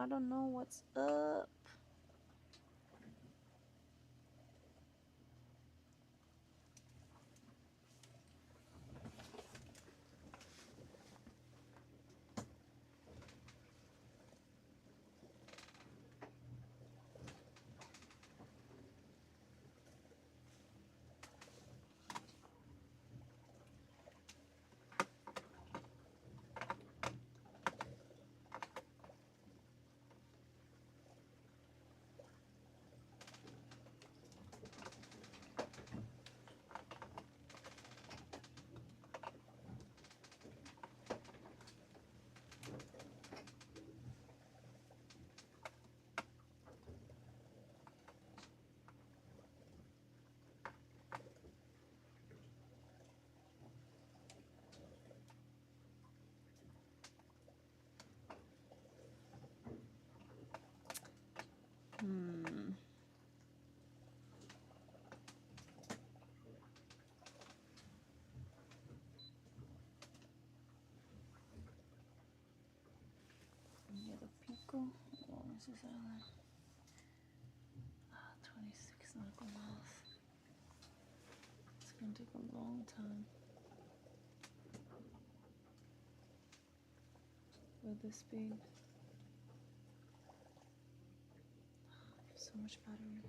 I don't know what's up. Yeah, the Pico. How long is this island? 26 nautical miles. It's gonna take a long time with this speed. So much battery.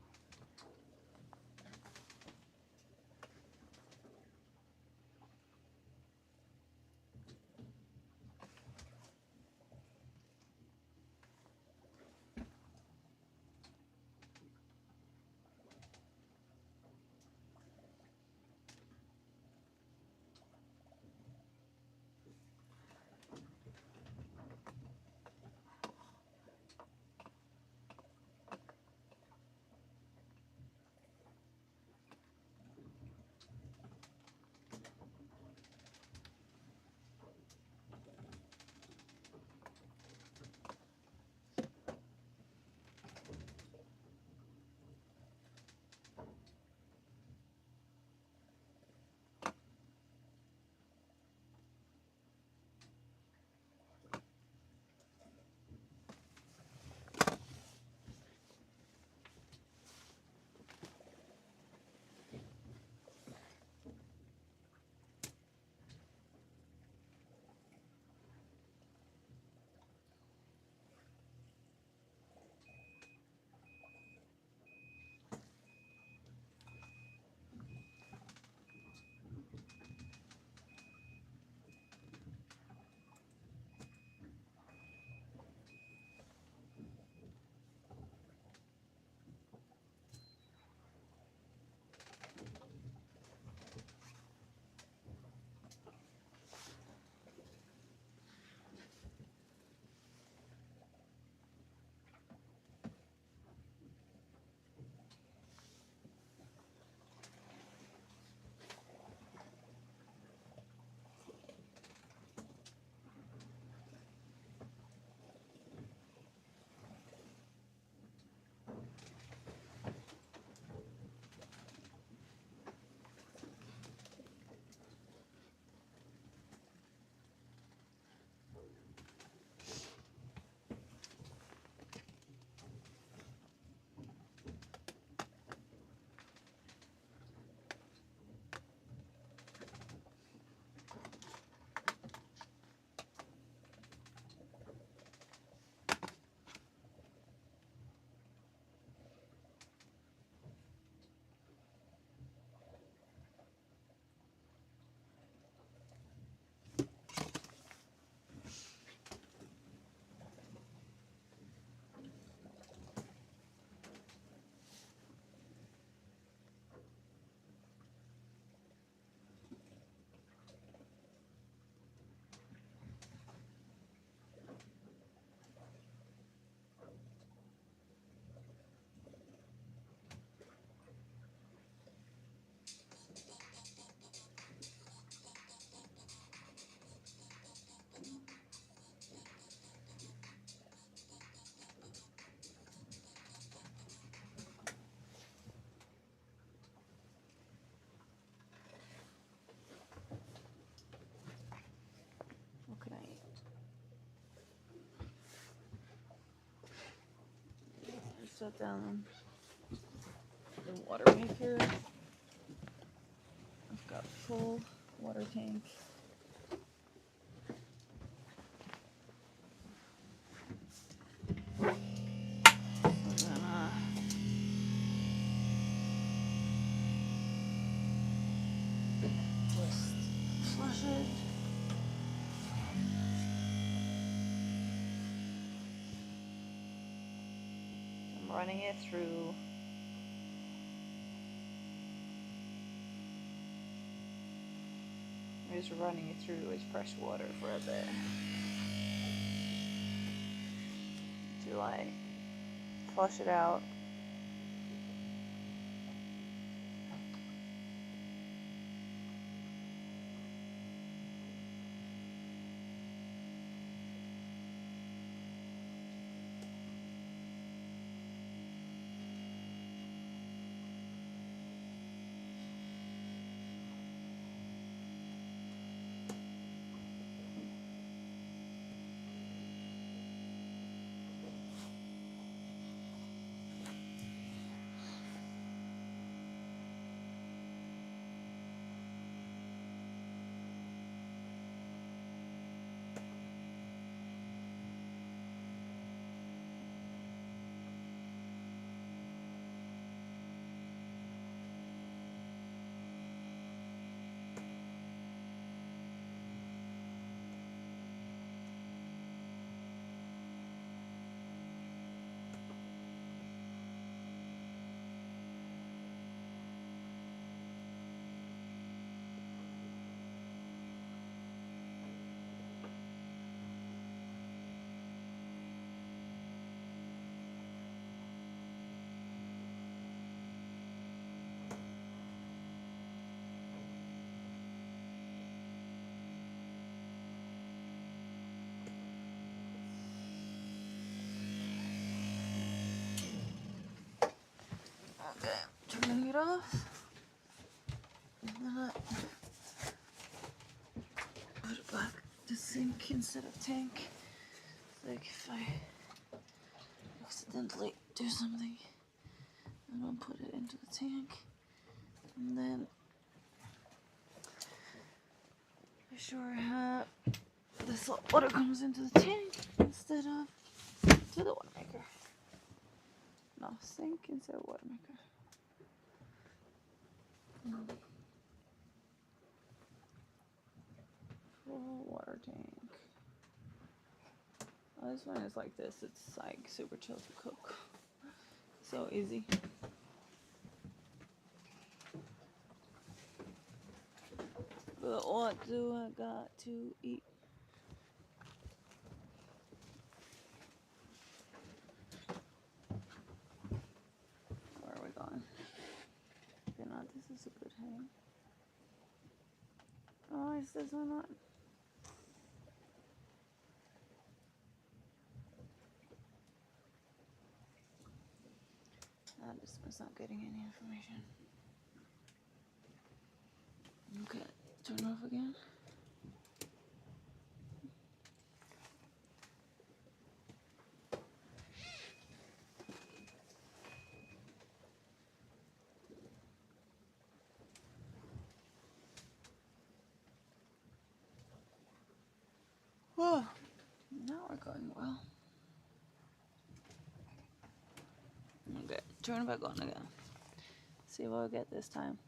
shut down the water maker. I've got full water tank. Flush it. I'm running it through with fresh water for a bit to like flush it out. Okay, turning it off. And then I put it back to sink instead of tank. Like if I accidentally do something, I don't put it into the tank. And then I sure have the salt water comes into the tank instead of to the water maker. No, sink instead of water maker. Full water tank. Oh, this one is like this. It's like super chill to cook. So easy. But what do I got to eat? Where are we going? Okay, now this is a good hang. Oh, is this one on? This one's not getting any information. Okay, turn off again. Oh, now we're going well. Okay, turn it back on again. See what we get this time.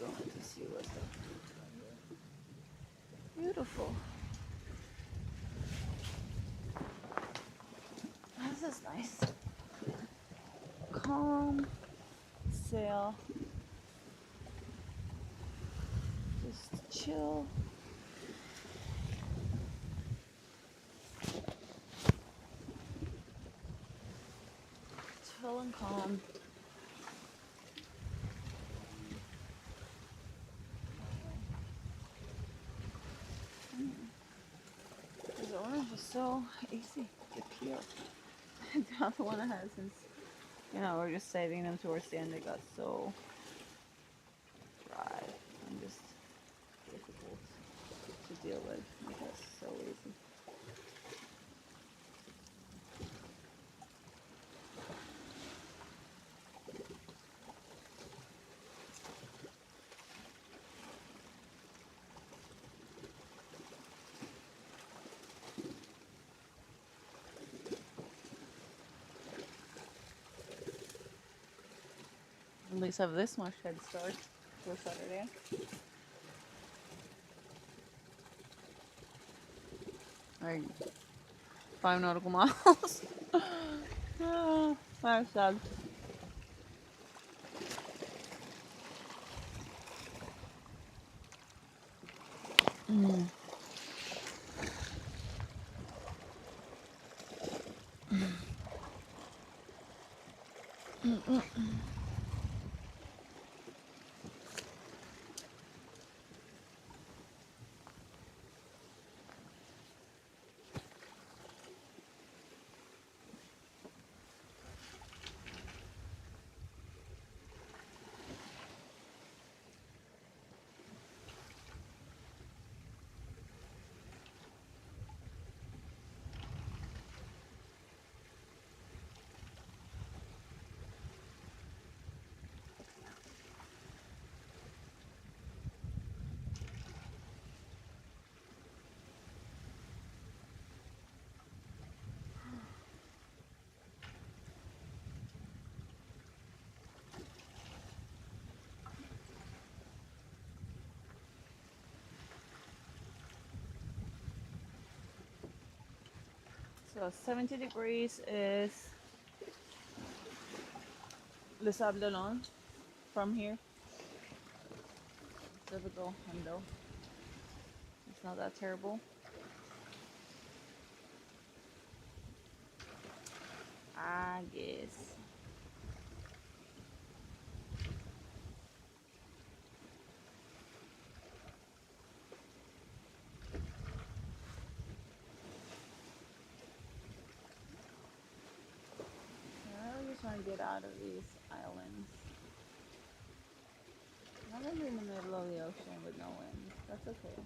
Going to see what's up. beautiful. This is nice. Calm sail. Just chill. Chill and calm. The orange is so easy to peel. The other one I had since, we're just saving them towards the end. They got so dry and just difficult to deal with because it's so easy. At least have this much head start for Saturday. 5 nautical miles. Oh, that's sad. Mm. So 70 degrees is Les Sables from here. Typical window. It's not that terrible. I guess. I just want to get out of these islands. I'm gonna be in the middle of the ocean with no wind. That's okay.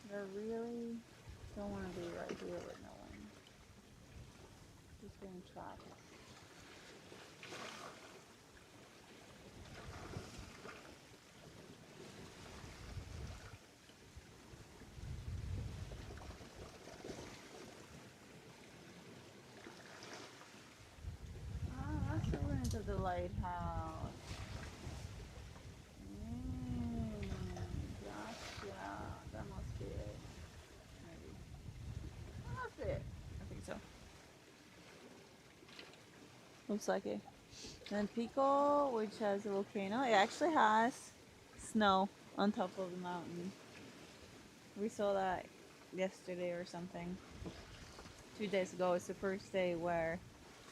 But I really don't want to be right here with no wind. Just getting trapped. Let's go into the lighthouse. Gotcha. That must be it. Maybe. That's it. I think so. Looks like it. Then Pico, which has a volcano, it actually has snow on top of the mountain. We saw that yesterday or something. 2 days ago. It's the first day where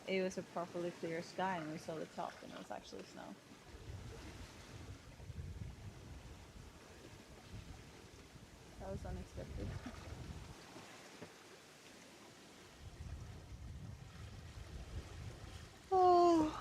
it was a properly clear sky and we saw the top and it was actually snow. That was unexpected. Oh.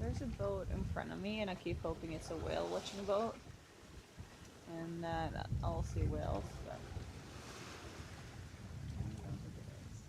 There's a boat in front of me, and I keep hoping it's a whale watching boat, and that I'll see whales, but I don't think it is.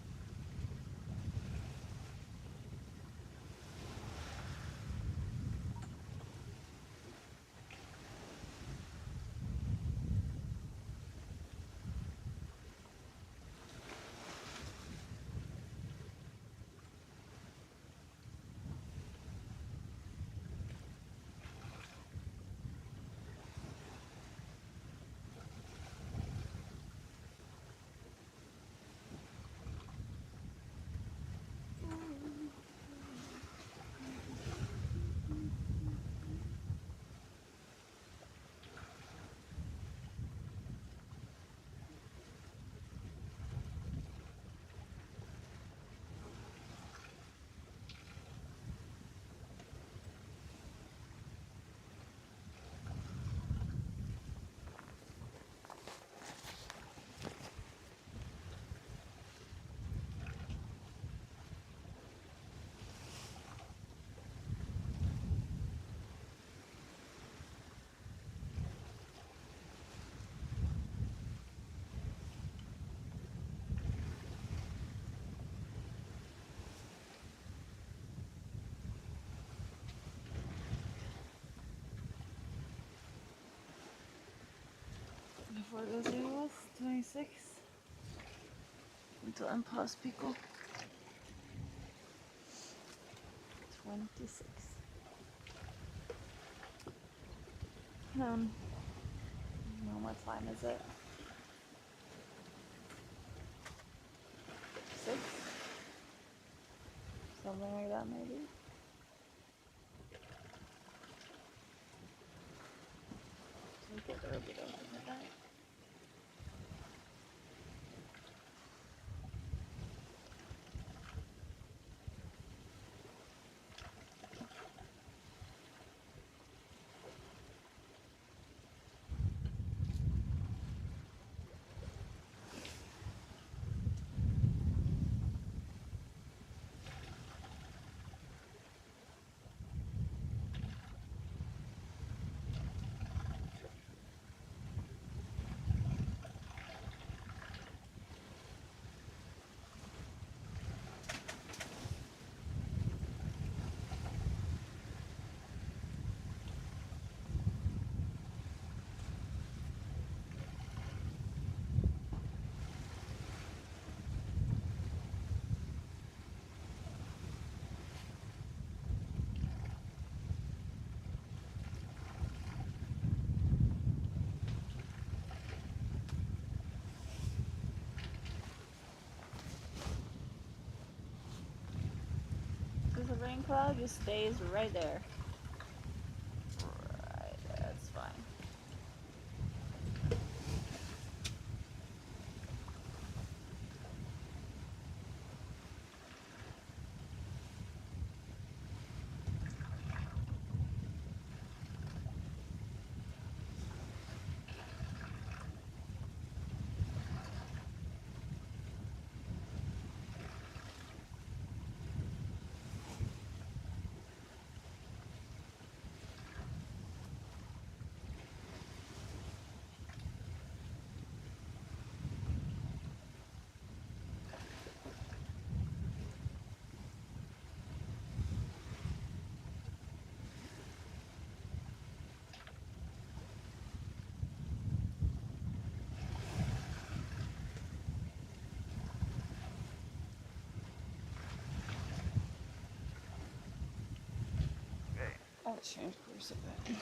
Before it goes was 26. Until I'm past Pico. 26. No, what time is it? 6? Something like that, maybe. So get there a bit open like that. The rain cloud just stays right there. Right there, that's fine. I'll change course a bit.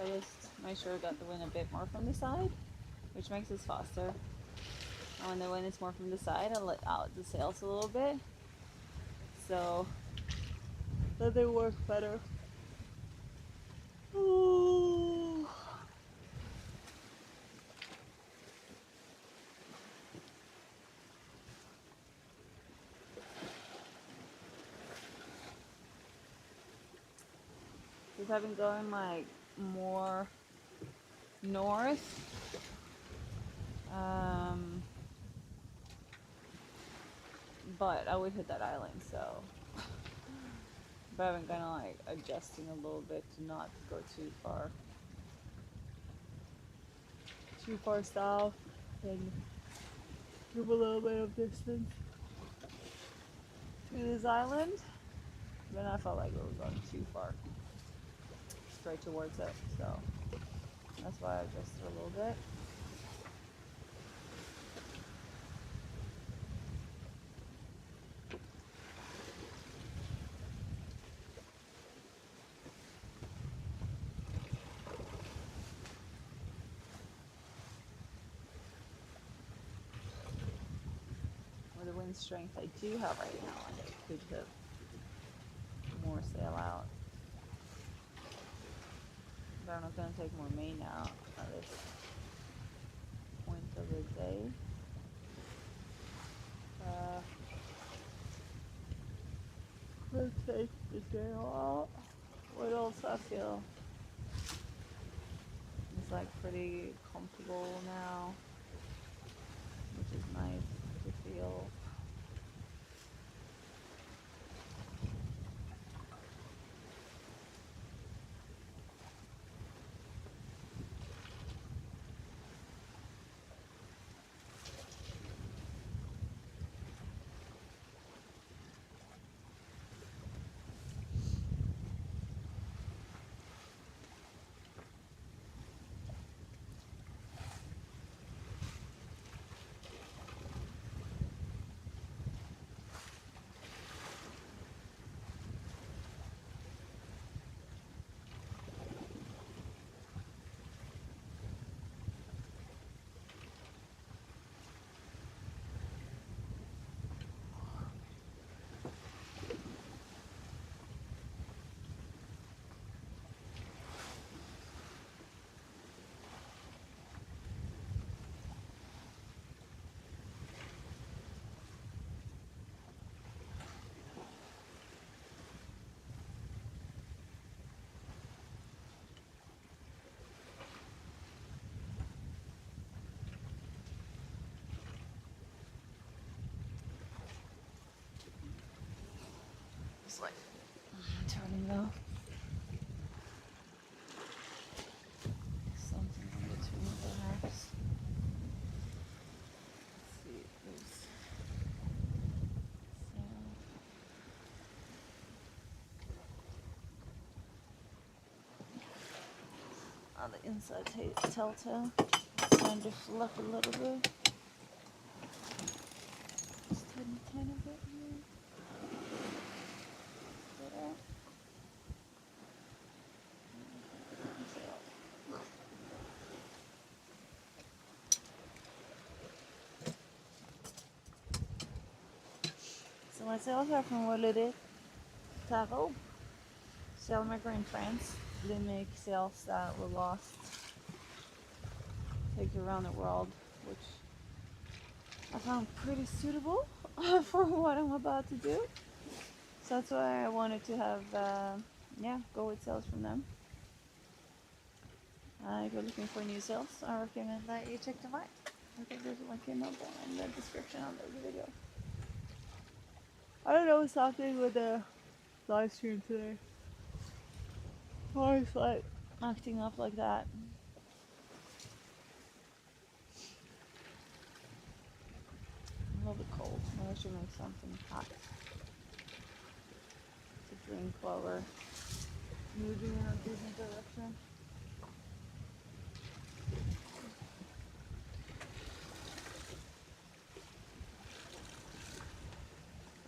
just make sure I got the wind a bit more from the side, which makes this faster. And when the wind is more from the side, I let out the sails a little bit, so that they work better. Ooh. Because I've been going like more north. But I would hit that island, so. But I've been kind of like adjusting a little bit to not go too far south, and give a little bit of distance to this island. Then I felt like it was going too far straight towards it, so that's why I adjusted a little bit. With the wind strength I do have right now, I could have more sail out. But I'm not going to take more main out at this point of the day. Let's take the sail out. What else I feel? It's like pretty comfortable now, which is nice to feel. It's like turning though. Something in between perhaps. Let's see, there's sail. On the inside telltale. Trying to fluff a little bit. Just tiny bit here. So my sails are from Relais Tarot, sailmaker in France. They make sails that were lost, take you around the world, which I found pretty suitable for what I'm about to do. So that's why I wanted to have, go with sails from them. If you're looking for new sails, I recommend that you check them out. I think there's a link in the description of the video. I don't know what's happening with the live stream today. Why it's like acting up like that. A little bit cold. Maybe I should make something hot to drink while we're moving in a different direction.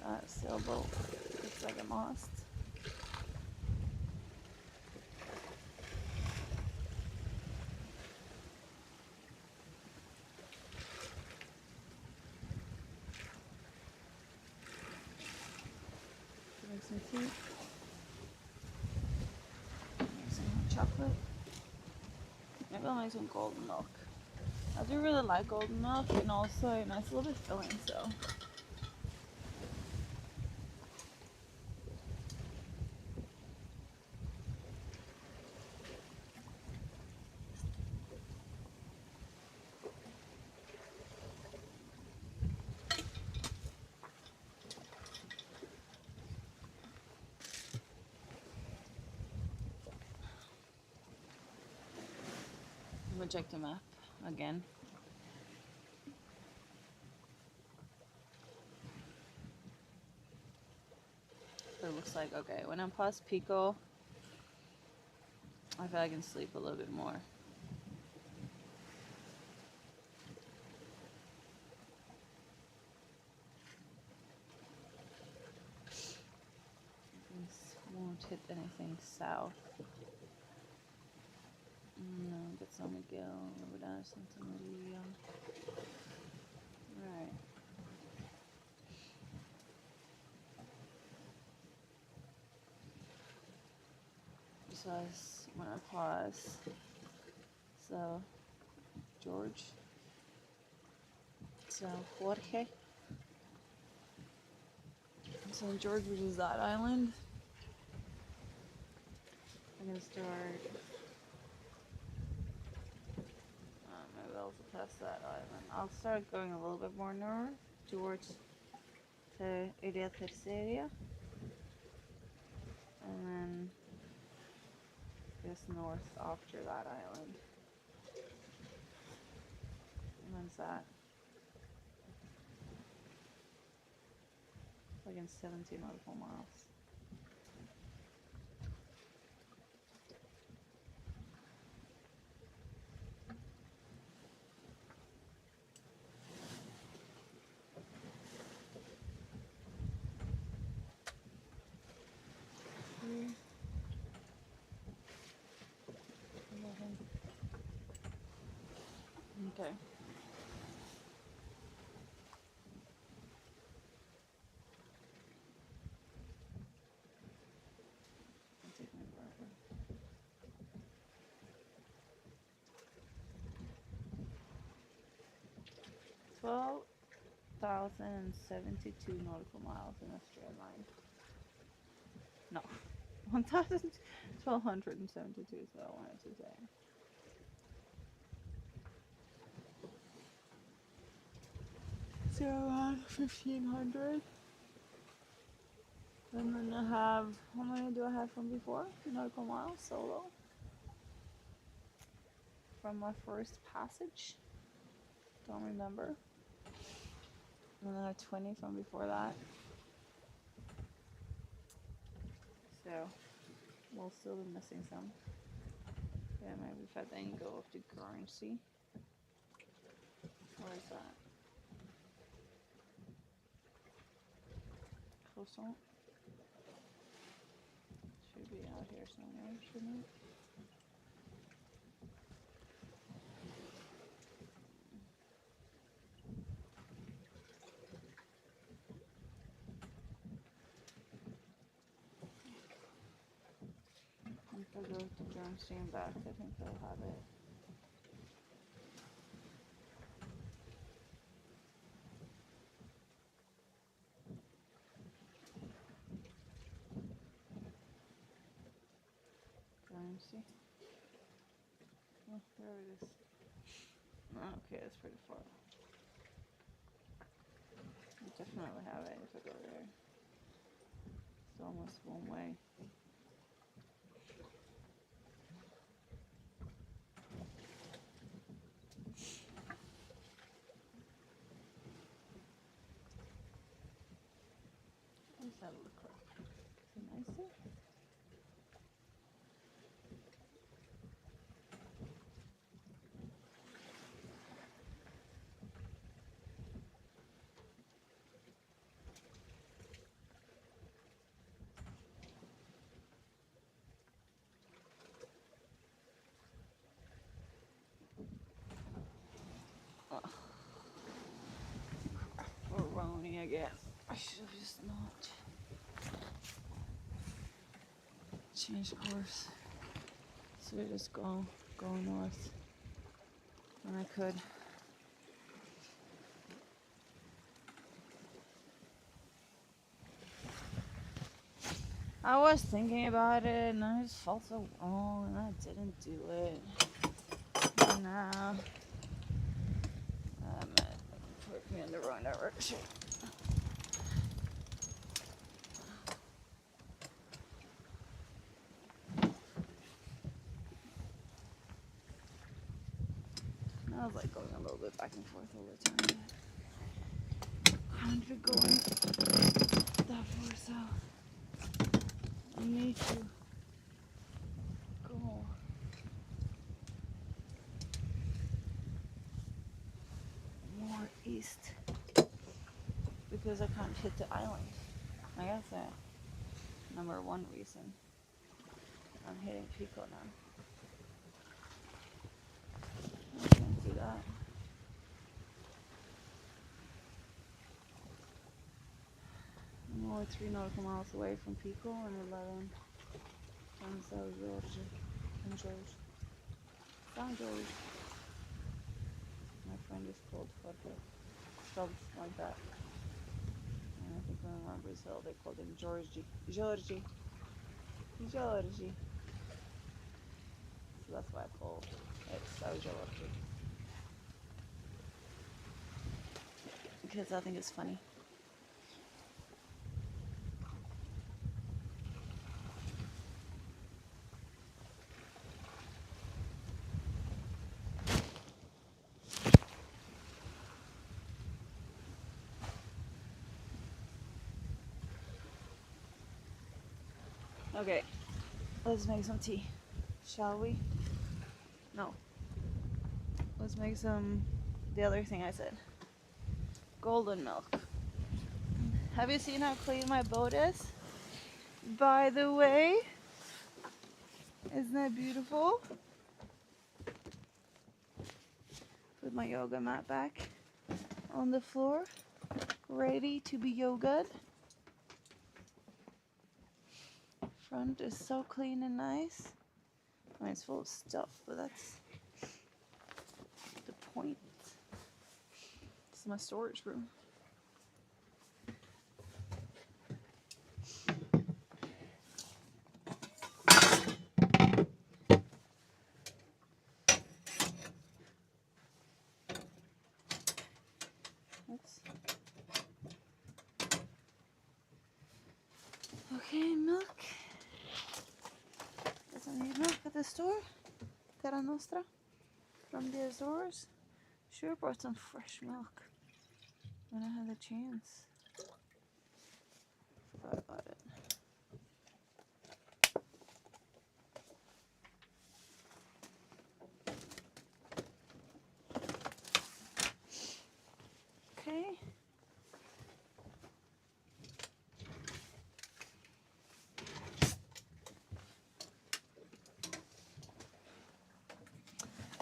That sailboat looks like a mast. chocolate. Maybe I'll make some golden milk. I do really like golden milk, and also it's a little bit filling, so. I'm gonna check the map again. But it looks like, okay, when I'm past Pico, I feel I can sleep a little bit more. This won't hit anything south. No, get San Miguel over there, Santa Maria. Right. Besides, when I pause, so George, so Jorge, so George, which is that island. I'm gonna start. Maybe I'll pass that island. I'll start going a little bit more north towards the Area Terceria, and then just north after that island. And when's that? Like in 17 nautical miles. Okay. I'll take my marker. 12,072 nautical miles in a straight line. No, 1,272 is what I wanted to say. So around 1,500. And then I have, how many do I have from before? Nautical miles solo. From my first passage. Don't remember. And then I have 20 from before that. So we'll still be missing some. Yeah, maybe if I then go up to currency. Where is that? Croissant. Should be out here somewhere, shouldn't it? If I go to currency and back, I think they'll have it. Currency. Oh, there it is. Okay, that's pretty far. I definitely have it if I go there. It's almost one way. What does that look like? Is it nicer? Roni again. I should have just not changed course. So we just go north when I could. I was thinking about it and I just felt so wrong and I didn't do it. And now put me in the wrong direction. I was like going a little bit back and forth all the time. Kind of going that far south. I need to go more east because I can't hit the island. I guess that number one reason I'm hitting Pico now. I can't do that. I'm only 3 nautical miles away from Pico and 11 from Azores. My friend is called Orca. Spelled like that. And I think when we were in Brazil they called him Georgie. So that's why I call it Georgie. Because I think it's funny. Okay, let's make some tea, shall we? No. Let's make some, the other thing I said. Golden milk. Have you seen how clean my boat is? By the way, isn't that beautiful? Put my yoga mat back on the floor, ready to be yogaed. Front is so clean and nice. I mean, it's full of stuff, but that's the point. This is my storage room. Okay, milk. Doesn't need milk at the store. Terra Nostra from the Azores. Sure brought some fresh milk when I had the chance. Forgot about it. Okay.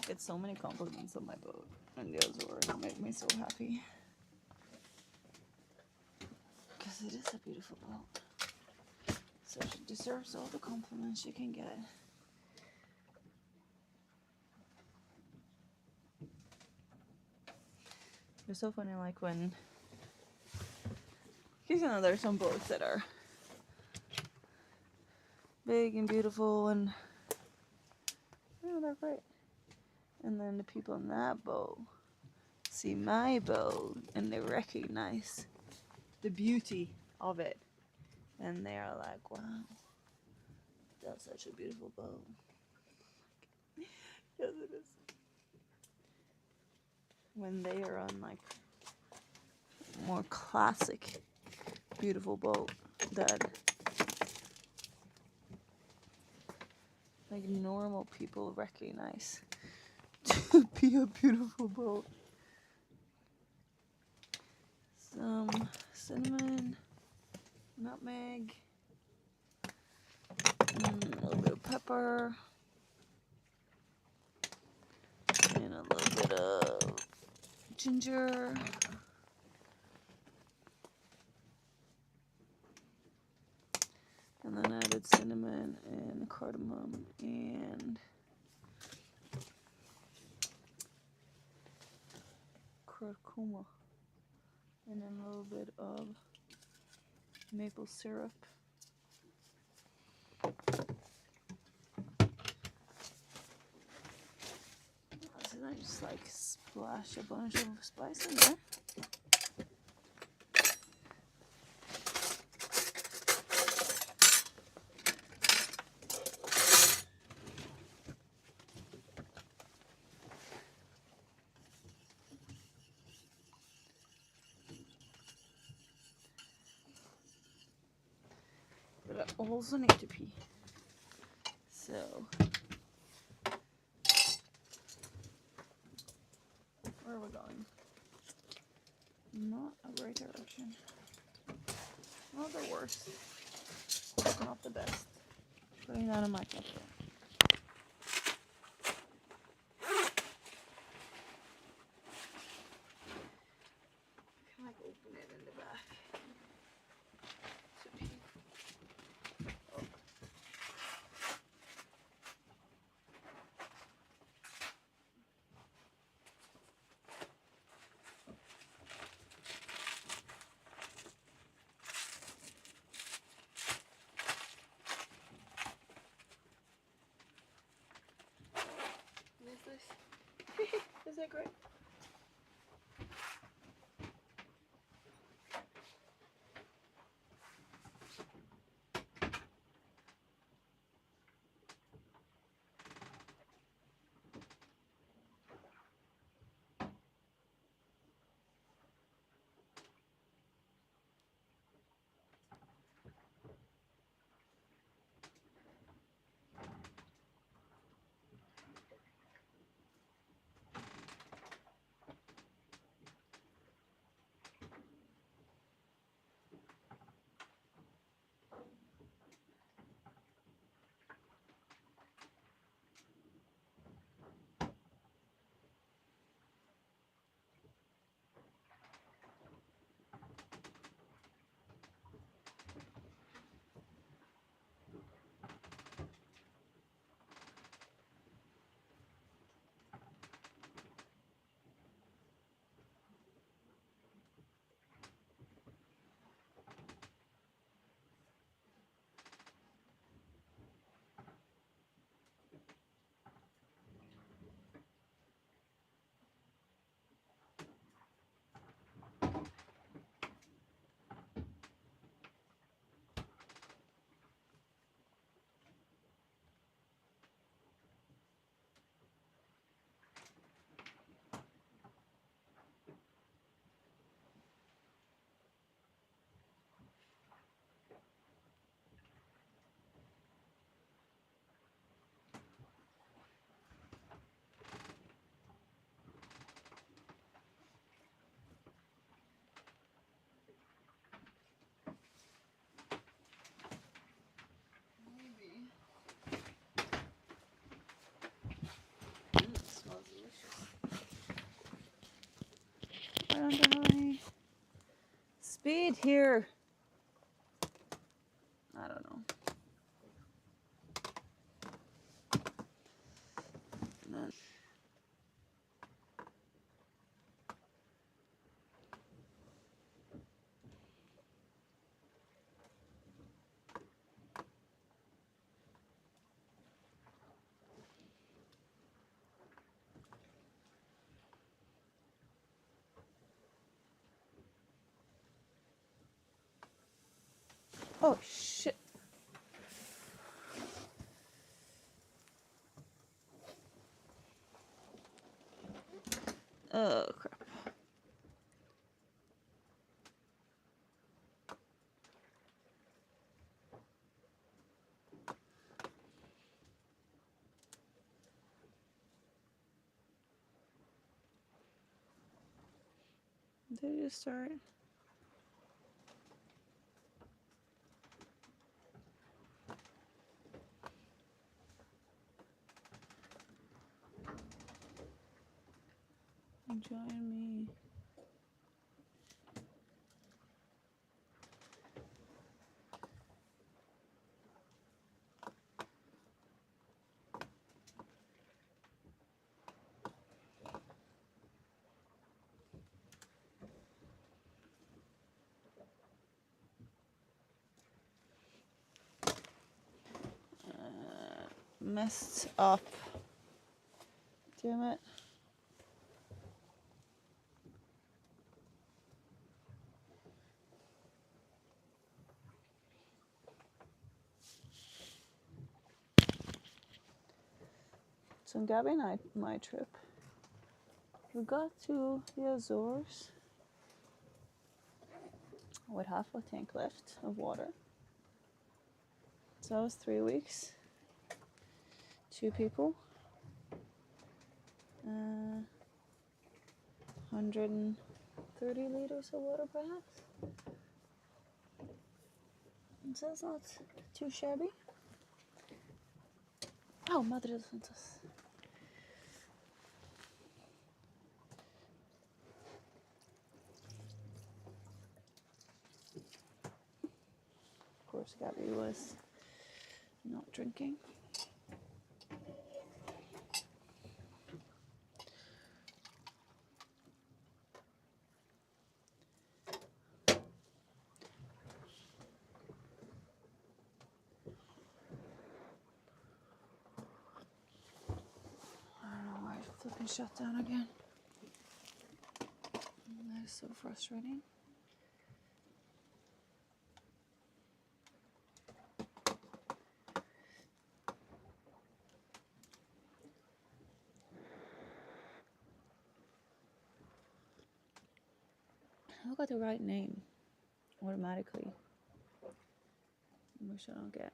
I get so many compliments on my boat and the Azores. It make me so happy. Because it is a beautiful boat. So she deserves all the compliments she can get. It's so funny, like when, because you know there's some boats that are big and beautiful and they're great. And then the people in that boat see my boat and they recognize the beauty of it. And they are like, wow, that's such a beautiful boat. Yes, it is. When they are on like more classic, beautiful boat that like normal people recognize to be a beautiful boat. Some cinnamon, nutmeg, a little bit of pepper, and a little bit of ginger. And then I added cinnamon and cardamom and kurkuma, and then a little bit of maple syrup. So then I just like splash a bunch of spice in there. But I also need to pee. So where are we going? Not a great direction. Not the worst. Not the best. Putting that in my cup there. Can I open it in the back? To pee. Oh. Is that great? I don't have any speed here. I don't know. Then oh shit. Oh crap. Did you start? Join me. messed up. Damn it. So I'm grabbing my trip. We got to the Azores with half a tank left of water. So that was 3 weeks. 2 people. 130 liters of water perhaps. So it's not too shabby. Oh, Madre de Santos. Of course, Gabby was not drinking. I don't know why it flipping shut down again. That is so frustrating. I got the right name automatically, which I don't get.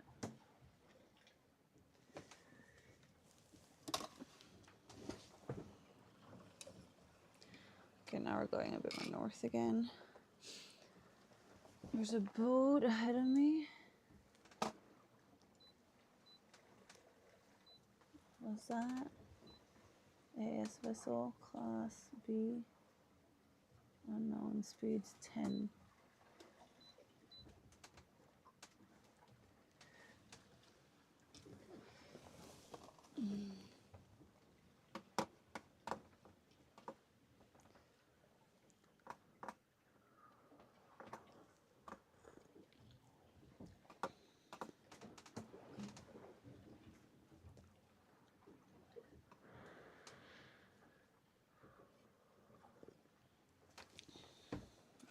Okay, now we're going a bit more north again. There's a boat ahead of me. What's that? AS vessel, class B. Unknown, speeds 10.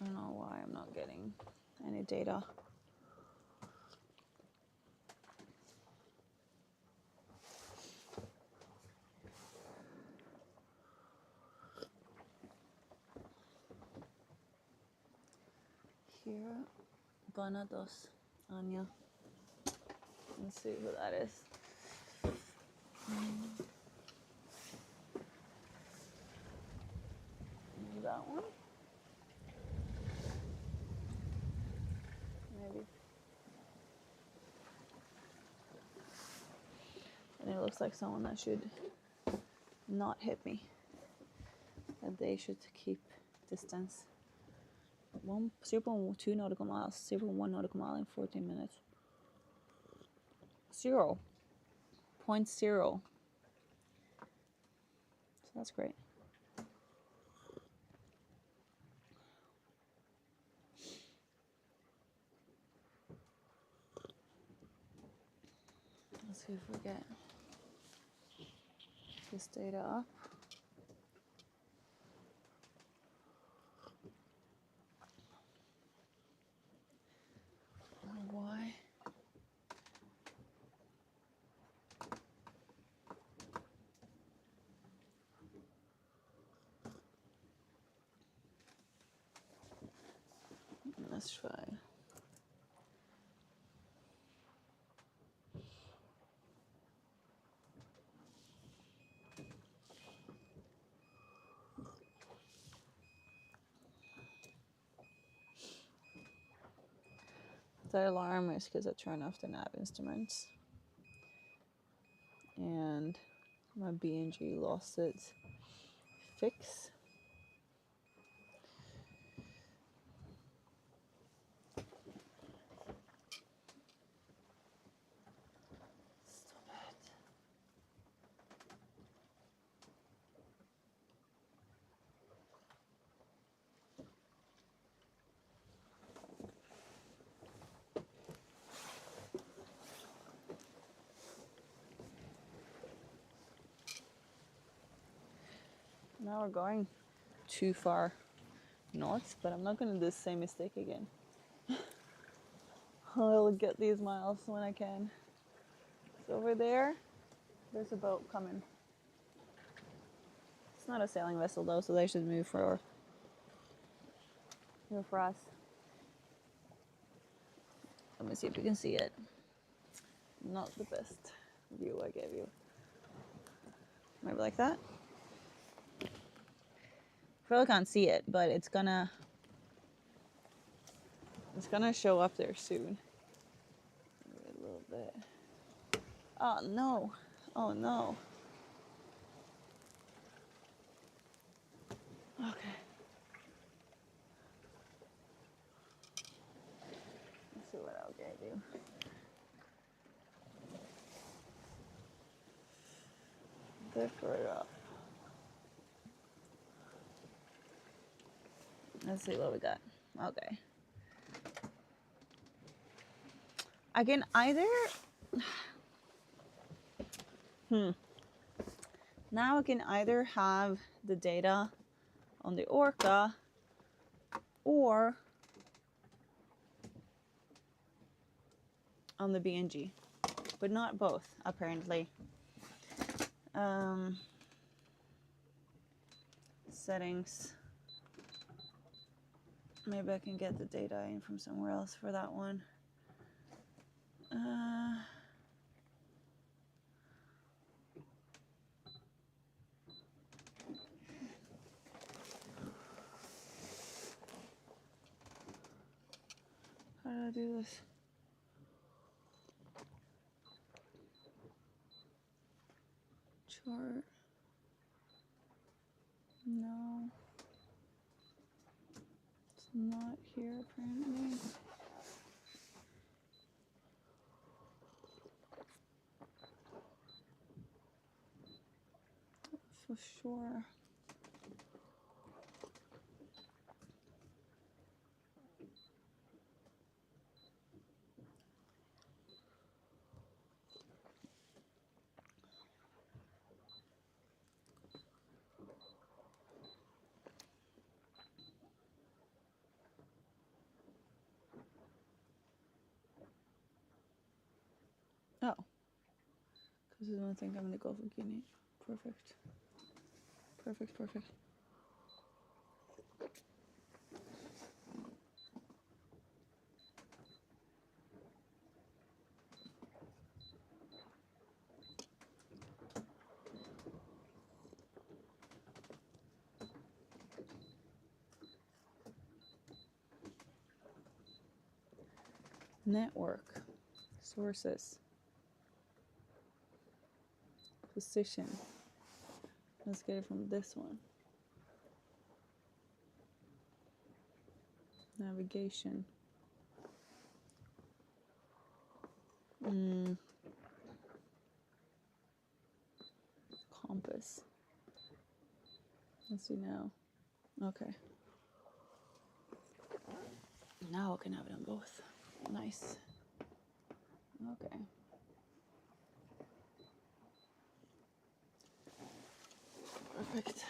I don't know why I'm not getting any data. Here, Banados, Anya. Let's see who that is. Maybe that one? Maybe. And it looks like someone that should not hit me. That they should keep distance. 0.2 nautical miles, 0.1 nautical mile in 14 minutes. 0.0. So that's great. Let's see if we get this data up. Why? Let's try. That alarm is because I turned off the nav instruments. And my BNG lost its fix. Stop it. Now we're going too far north, but I'm not going to do the same mistake again. I'll get these miles when I can. So over there, there's a boat coming. It's not a sailing vessel though, so they should move for us. Let me see if you can see it. Not the best view I gave you. Maybe like that. Probably can't see it, but it's gonna show up there soon. Maybe a little bit. Oh no! Oh no! Okay. Let's see what I'll give you. Differ it up. Let's see what we got. Okay. I can either now I can either have the data on the Orca or on the BNG, but not both apparently. Settings. Maybe I can get the data in from somewhere else for that one. How do I do this? Chart. No. It's not here apparently. For sure. Oh. Because I don't think I'm in the Gulf of Guinea. Perfect. Perfect, perfect. Network. Sources. Position. Let's get it from this one. Navigation. Compass. Let's see now. Okay. Now I can have it on both. Nice. Okay. Perfect.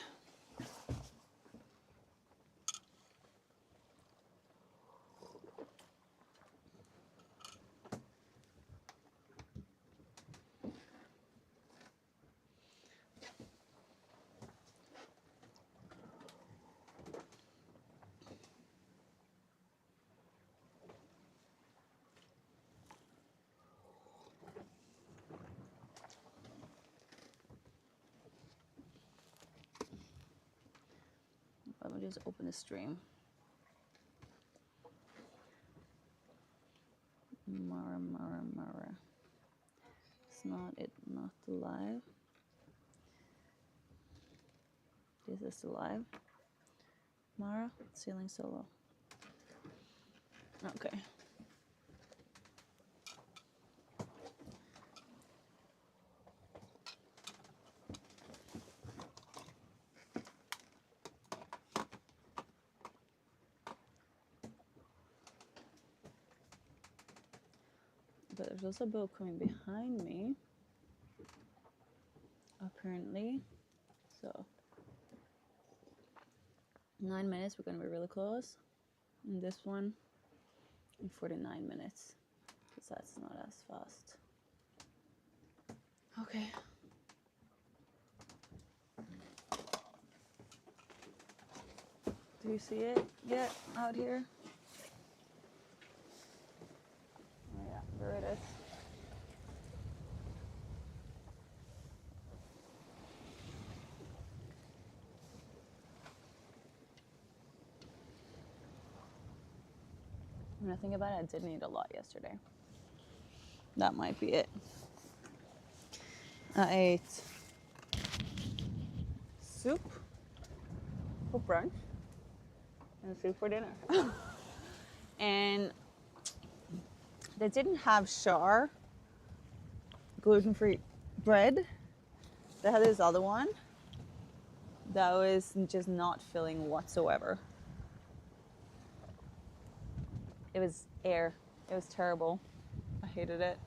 Let me just open the stream. Mara. It's not live. This is live. Mara, sailing solo. Okay. But there's also a boat coming behind me, apparently. So 9 minutes, we're going to be really close. And this one in 49 minutes, because that's not as fast. Okay. Do you see it yet out here? Oh yeah, there it is. When I think about it, I didn't eat a lot yesterday. That might be it. I ate soup for brunch and soup for dinner. And they didn't have char, gluten-free bread. They had this other one that was just not filling whatsoever. It was air. It was terrible. I hated it.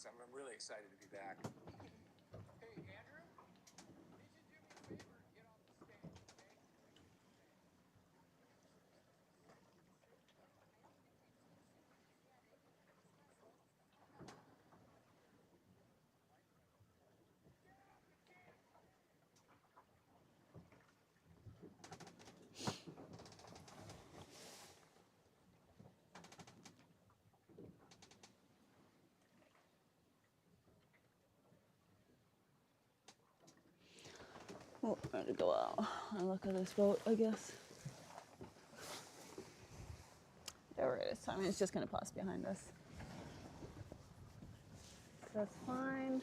I'm really excited to be back. Hey, Andrew, could you do me a favor and get on the stand, okay? Well, I'm gonna go out and look at this boat, I guess. There it is. I mean, it's just gonna pass behind us. That's fine.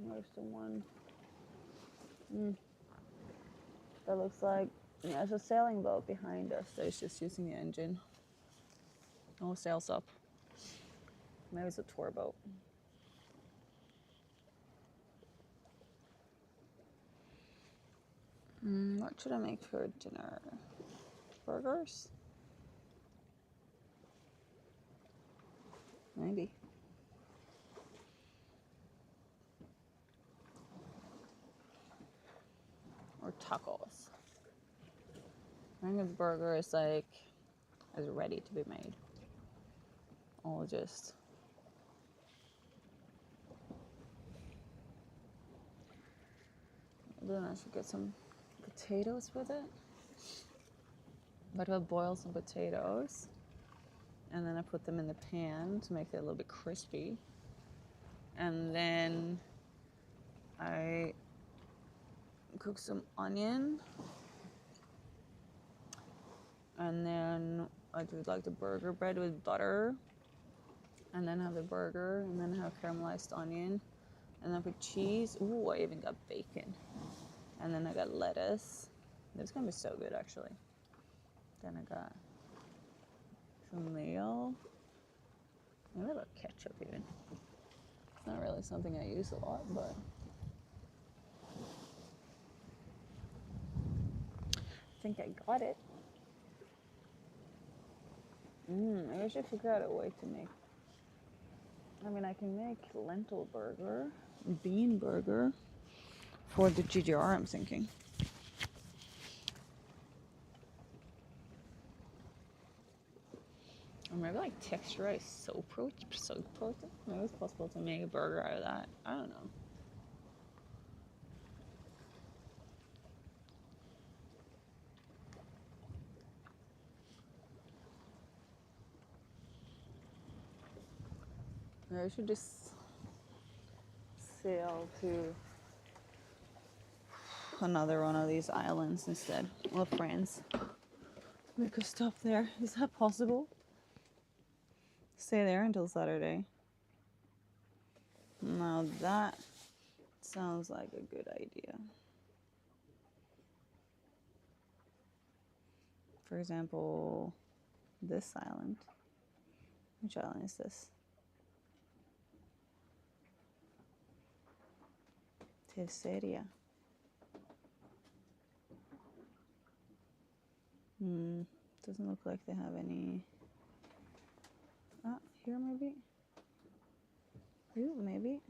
There's the one. That looks like, yeah, it's a sailing boat behind us. So it's just using the engine. No sails up. Maybe it's a tour boat. What should I make for dinner? Burgers? Maybe. Or tacos. I think the burger is ready to be made. I'll just then I should get some potatoes with it. But I'll boil some potatoes and then I put them in the pan to make it a little bit crispy. And then I cook some onion. And then I do like the burger bread with butter. And then have the burger. And then have caramelized onion. And then put cheese. Ooh, I even got bacon. And then I got lettuce. It's gonna be so good, actually. Then I got some mayo. Maybe a little ketchup even. It's not really something I use a lot, but I think I got it. Maybe I should figure out a way to make. I mean, I can make lentil burger, bean burger for the GGR, I'm thinking. Or maybe like texturized soy protein. Maybe it's possible to make a burger out of that. I don't know. Maybe I should just sail to another one of these islands instead. Well, France. We could stop there. Is that possible? Stay there until Saturday. Now that sounds like a good idea. For example, this island. Which island is this? Terceria. Doesn't look like they have any. Ah, here maybe? Ooh, maybe.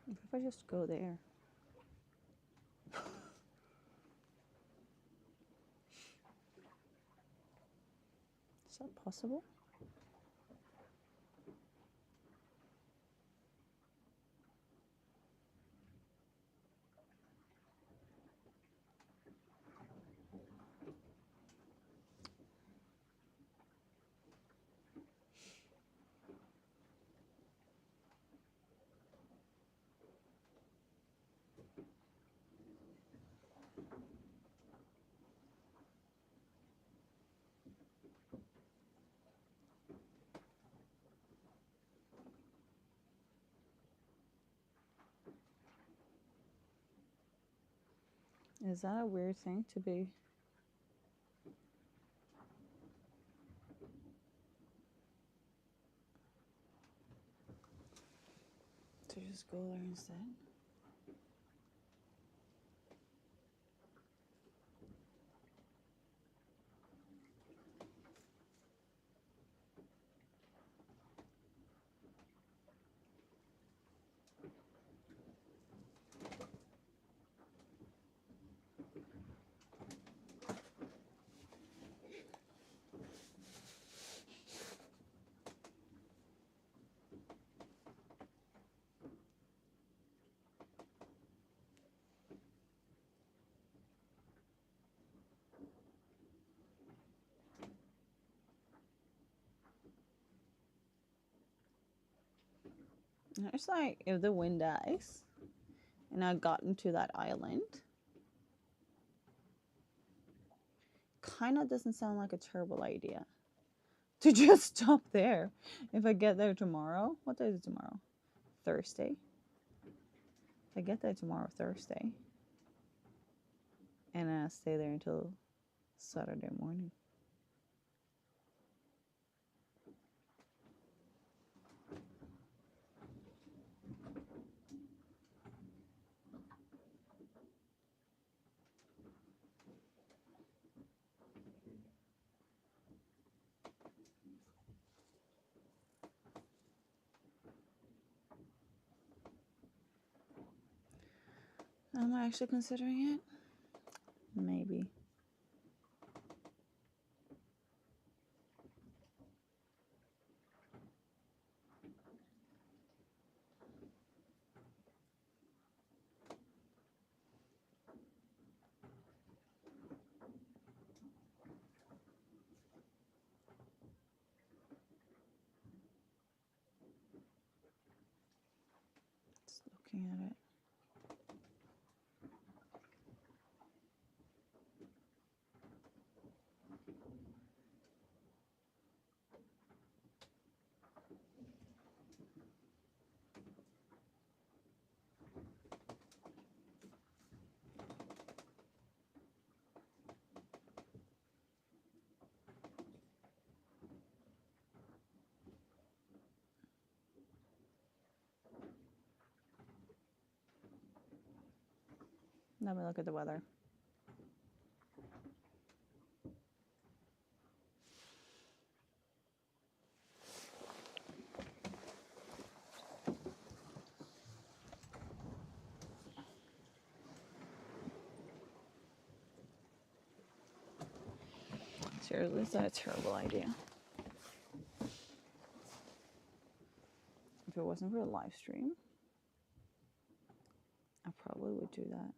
What if I just go there? Is that possible? Is that a weird thing to be? To just go there instead? It's like if the wind dies and I got into that island, kind of doesn't sound like a terrible idea to just stop there. If I get there tomorrow, what day is it tomorrow? Thursday. If I get there tomorrow, Thursday, and I stay there until Saturday morning. Am I actually considering it? Maybe. Just looking at it. Let me look at the weather. Seriously, is that a terrible idea? If it wasn't for a live stream, I probably would do that.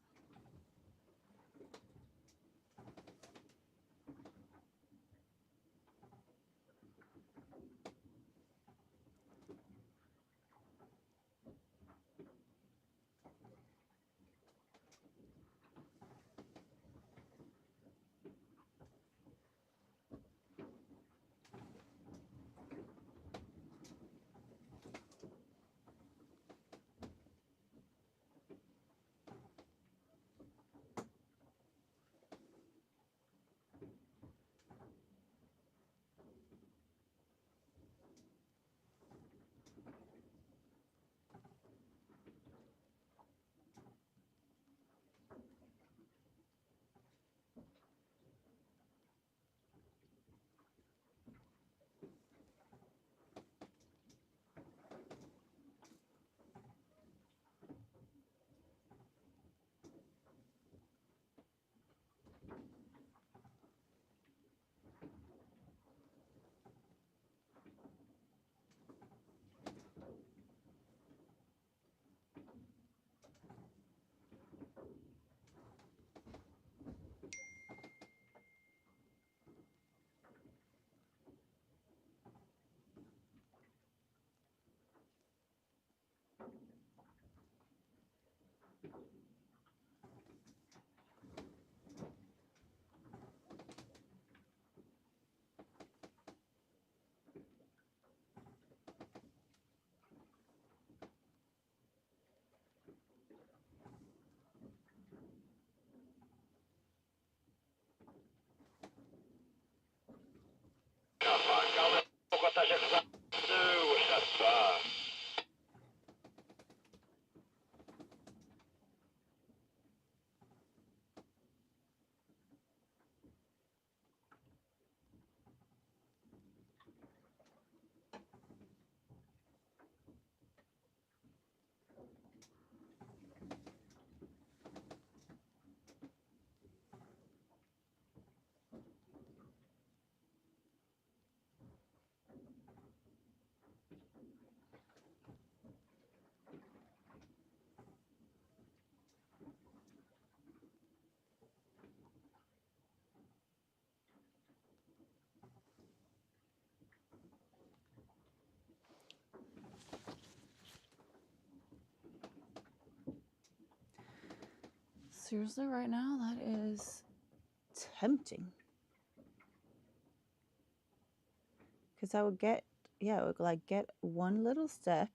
seriously, right now, that is tempting. Because I would get, yeah, I would like get one little step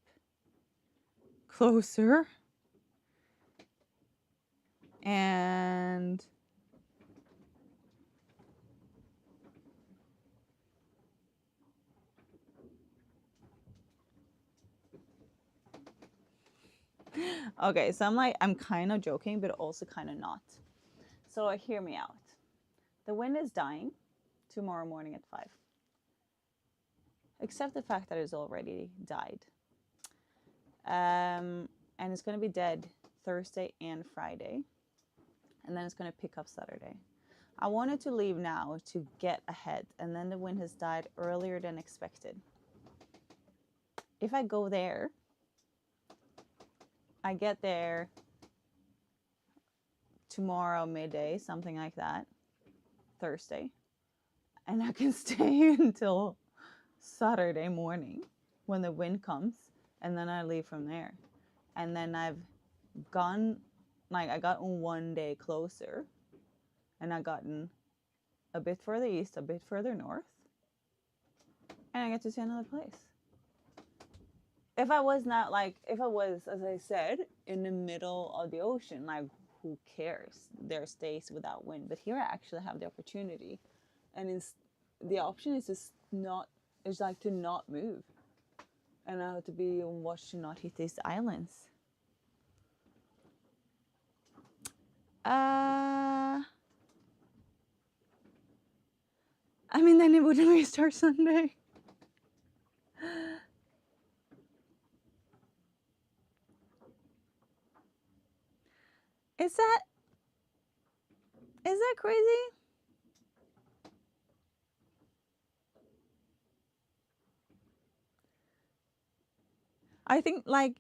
closer. And okay, so I'm kind of joking, but also kind of not. So hear me out. The wind is dying tomorrow morning at 5. Except the fact that it's already died. And it's going to be dead Thursday and Friday. And then it's going to pick up Saturday. I wanted to leave now to get ahead, and then the wind has died earlier than expected. If I go there, I get there tomorrow midday, something like that, Thursday, and I can stay until Saturday morning when the wind comes, and then I leave from there. And then I've gone, like I got one day closer, and I've gotten a bit further east, a bit further north, and I get to see another place. If I was not like, if I was, as I said, in the middle of the ocean, like who cares? There's days without wind. But here I actually have the opportunity. And the option is just not, it's like to not move. And I have to be on watch to not hit these islands. I mean, then it wouldn't restart Sunday. Is that crazy? I think, like,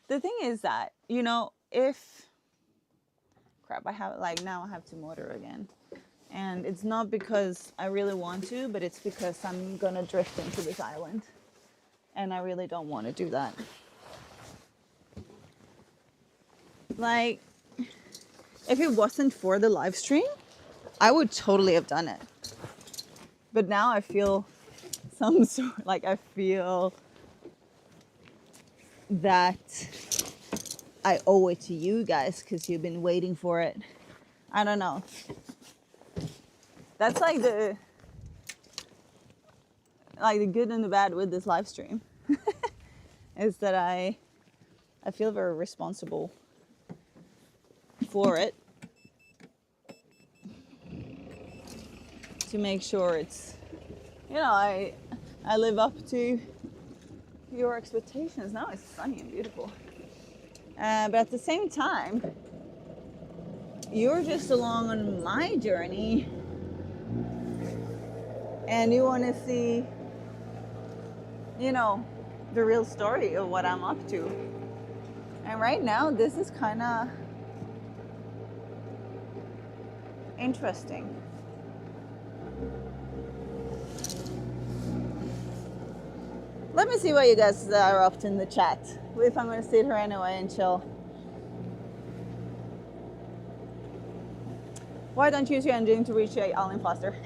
the thing is that, you know, if, crap, I have, like, now I have to motor again. And it's not because I really want to, but it's because I'm gonna drift into this island. And I really don't want to do that. Like, if it wasn't for the live stream, I would totally have done it. But now I feel some sort, like I feel that I owe it to you guys because you've been waiting for it. I don't know. That's like the good and the bad with this live stream is that I feel very responsible for it to make sure it's, you know, I live up to your expectations. Now it's sunny and beautiful, but at the same time you're just along on my journey and you want to see, you know, the real story of what I'm up to. And right now this is kind of interesting. Let me see what you guys are up to in the chat. If I'm going to sit here anyway and chill. Why don't you use your engine to reach your island faster?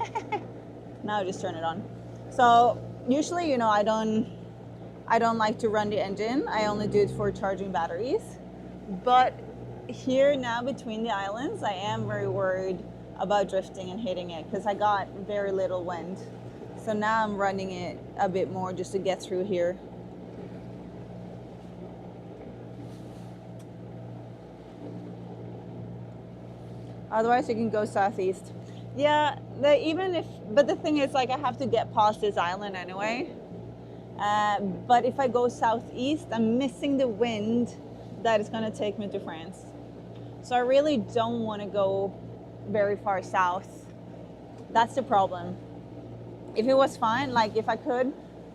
Now just turn it on. So usually, you know, I don't like to run the engine. I only do it for charging batteries. But here now between the islands, I am very worried about drifting and hitting it because I got very little wind. So now I'm running it a bit more just to get through here. Otherwise you can go southeast. Yeah, but the thing is, like, I have to get past this island anyway. But if I go southeast, I'm missing the wind that is going to take me to France. So I really don't want to go very far south. That's the problem. If it was fine, like if I could,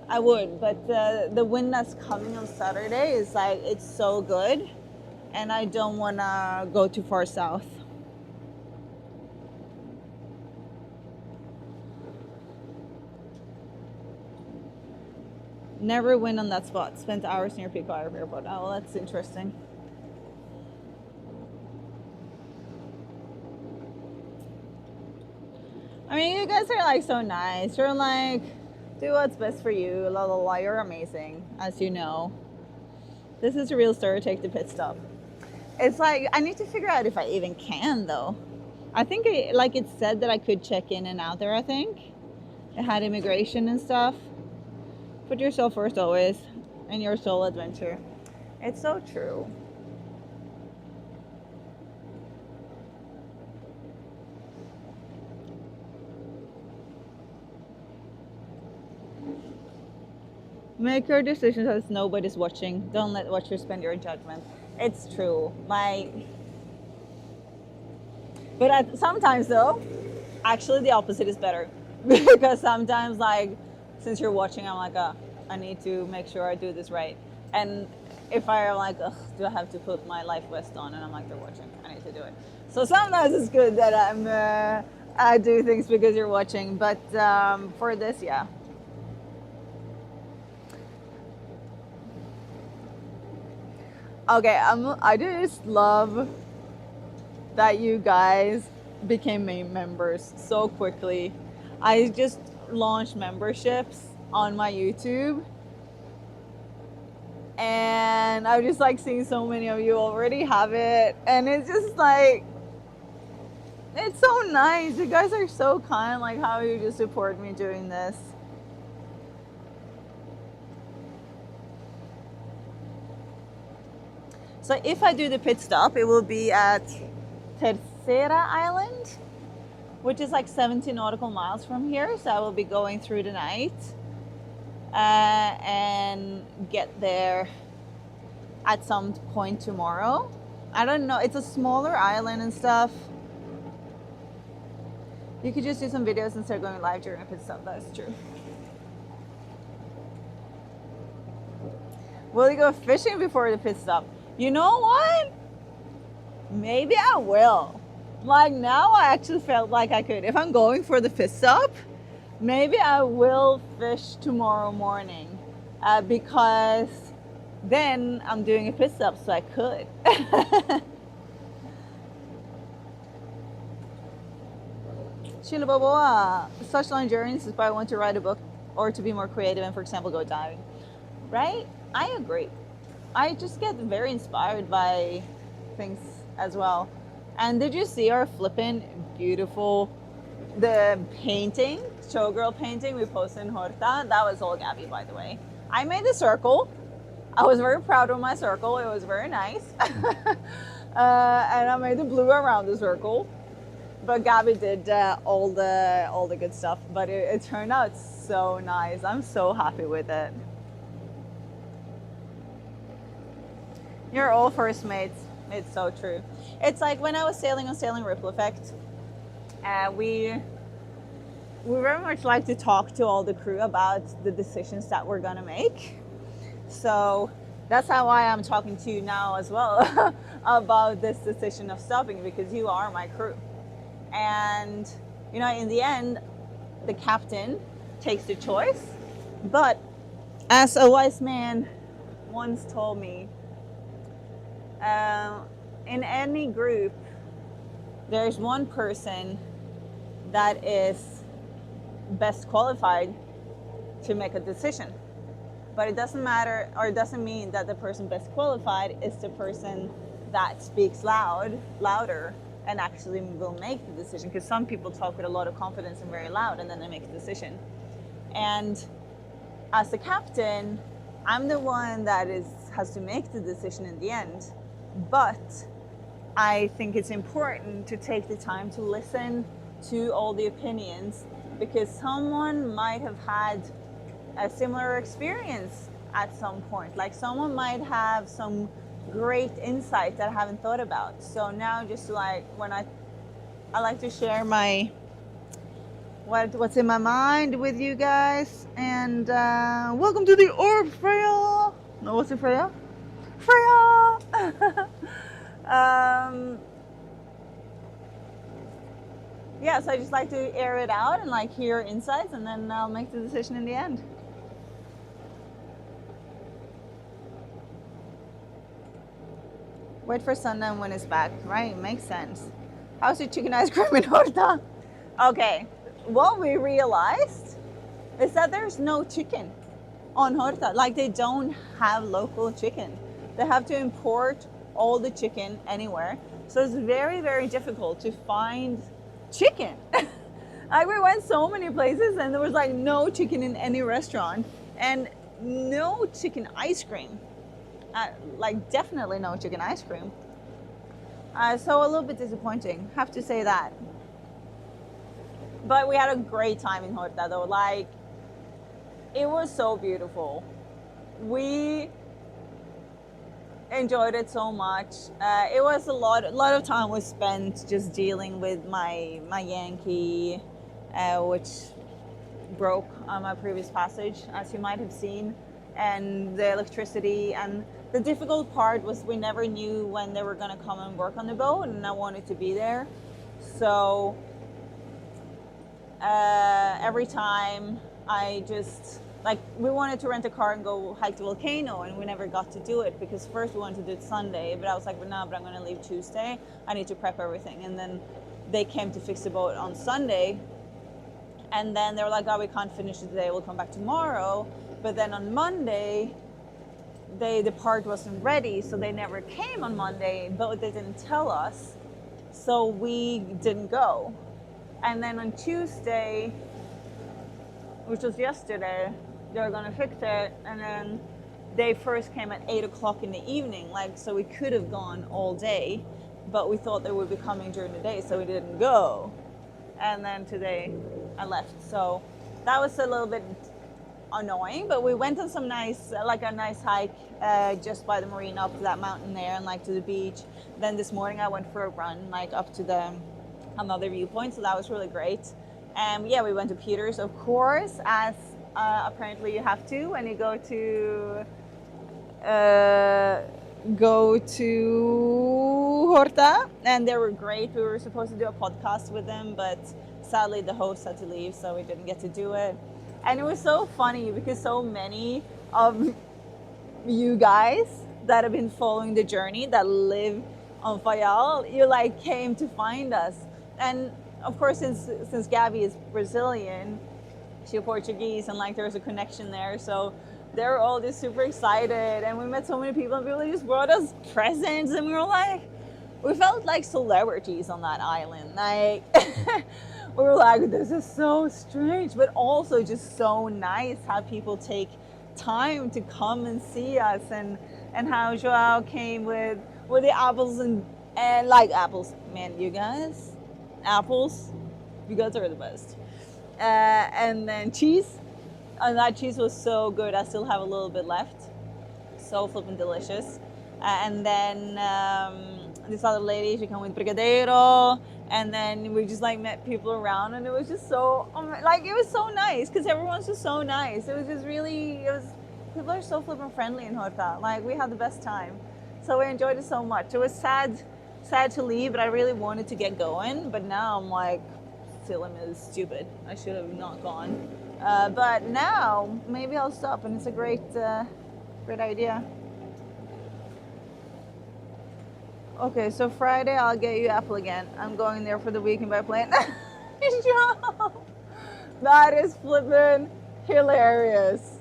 I would. But the wind that's coming on Saturday is like, it's so good. And I don't want to go too far south. Never win on that spot. Spent hours near Pico Airport. Oh, well, that's interesting. I mean, you guys are like so nice. You're like, do what's best for you. La la la. You're amazing, as you know. This is a real story. Take the pit stop. It's like I need to figure out if I even can though. I think it said that I could check in and out there. I think it had immigration and stuff. Put yourself first always, in your soul adventure. It's so true. Make your decisions as nobody's watching. Don't let watchers spend your judgment. It's true. But sometimes though, actually the opposite is better. Because sometimes like, since you're watching, I'm like, I need to make sure I do this right. And if I'm like, ugh, do I have to put my life vest on? And I'm like, they're watching. I need to do it. So sometimes it's good that I do things because you're watching. But for this, yeah. Okay, I just love that you guys became members so quickly. I just launched memberships on my YouTube, and I've just like seen so many of you already have it, and it's just like, it's so nice. You guys are so kind, like how you just support me doing this. So if I do the pit stop, it will be at Tercera Island, which is like 70 nautical miles from here. So I will be going through the night and get there at some point tomorrow. I don't know. It's a smaller island and stuff. You could just do some videos and start going live during a pit stop. That's true. Will you go fishing before the pit stop? You know what? Maybe I will. Like now I actually felt like I could. If I'm going for the pit stop, maybe I will fish tomorrow morning because then I'm doing a pit stop, so I could. Sheila Boboa, such long journeys inspire one to write a book or to be more creative and, for example, go diving. Right? I agree. I just get very inspired by things as well. And did you see our flippin' beautiful, the painting, showgirl painting we posted in Orca? That was all Gabby, by the way. I made the circle. I was very proud of my circle. It was very nice. And I made the blue around the circle. But Gabby did all the good stuff. But it turned out so nice. I'm so happy with it. You're all first mates. It's so true. It's like when I was sailing on Sailing Ripple Effect, we very much like to talk to all the crew about the decisions that we're gonna make. So that's how I'm talking to you now as well about this decision of stopping, because you are my crew. And you know, in the end, the captain takes the choice. But as a wise man once told me, in any group, there's one person that is best qualified to make a decision. But it doesn't matter, or it doesn't mean that the person best qualified is the person that speaks louder and actually will make the decision. Because some people talk with a lot of confidence and very loud, and then they make a decision. And as the captain, I'm the one that has to make the decision in the end. But I think it's important to take the time to listen to all the opinions, because someone might have had a similar experience at some point. Like someone might have some great insight that I haven't thought about. So now just like when I like to share my what's in my mind with you guys. And welcome to the orb, Freya. No, what's it, Freya? Freya! Yeah, so I just like to air it out and like hear insights, and then I'll make the decision in the end. Wait for sundown when it's back, right? Makes sense. How's your chicken ice cream in Orca? Okay, what we realized is that there's no chicken on Horta. Like, they don't have local chicken. They have to import all the chicken anywhere. So it's very, very difficult to find chicken. Like, we went so many places and there was like no chicken in any restaurant and no chicken ice cream. Like, definitely no chicken ice cream. So a little bit disappointing, have to say that. But we had a great time in Horta though. Like, it was so beautiful. We enjoyed it so much. It was a lot of time was spent just dealing with my Yankee, which broke on my previous passage, as you might have seen, and the electricity. And the difficult part was we never knew when they were going to come and work on the boat, and I wanted to be there. So every time I just, like, we wanted to rent a car and go hike the volcano, and we never got to do it because first we wanted to do it Sunday, but I was like, but no, but I'm going to leave Tuesday. I need to prep everything. And then they came to fix the boat on Sunday, and then they were like, oh, we can't finish it today, we'll come back tomorrow. But then on Monday, the part wasn't ready, so they never came on Monday, but they didn't tell us, so we didn't go. And then on Tuesday, which was yesterday, they were gonna fix it, and then they first came at 8 o'clock in the evening, like, so we could have gone all day, but we thought they would be coming during the day, so we didn't go. And then today I left, so that was a little bit annoying, but we went on some nice, like a nice hike just by the marina up to that mountain there and like to the beach. Then this morning I went for a run like up to another viewpoint, so that was really great. And yeah, we went to Peter's, of course, as apparently you have to when you go to Horta, and they were great. We were supposed to do a podcast with them, but sadly the host had to leave, so we didn't get to do it. And it was so funny because so many of you guys that have been following the journey that live on Fayal, you like came to find us. And of course, since Gabby is Brazilian, she's Portuguese, and like there's a connection there. So they were all just super excited, and we met so many people, and people just brought us presents, and we were like, we felt like celebrities on that island. Like, we were like, this is so strange, but also just so nice how people take time to come and see us, and how Joao came with the apples and like apples. Man, you guys, apples, you guys are the best. And then cheese, and that cheese was so good. I still have a little bit left. So flippin' delicious. And then this other lady, she came with brigadeiro, and then we just like met people around, and it was just so like, it was so nice because everyone's just so nice. It was just really, people are so flippin' friendly in Horta. Like, we had the best time, so we enjoyed it so much. It was sad to leave, but I really wanted to get going. But now I'm like, Silem is stupid. I should have not gone. But now maybe I'll stop, and it's a great idea. Okay, so Friday I'll get you Apple again. I'm going there for the weekend by plane. That is flippin' hilarious.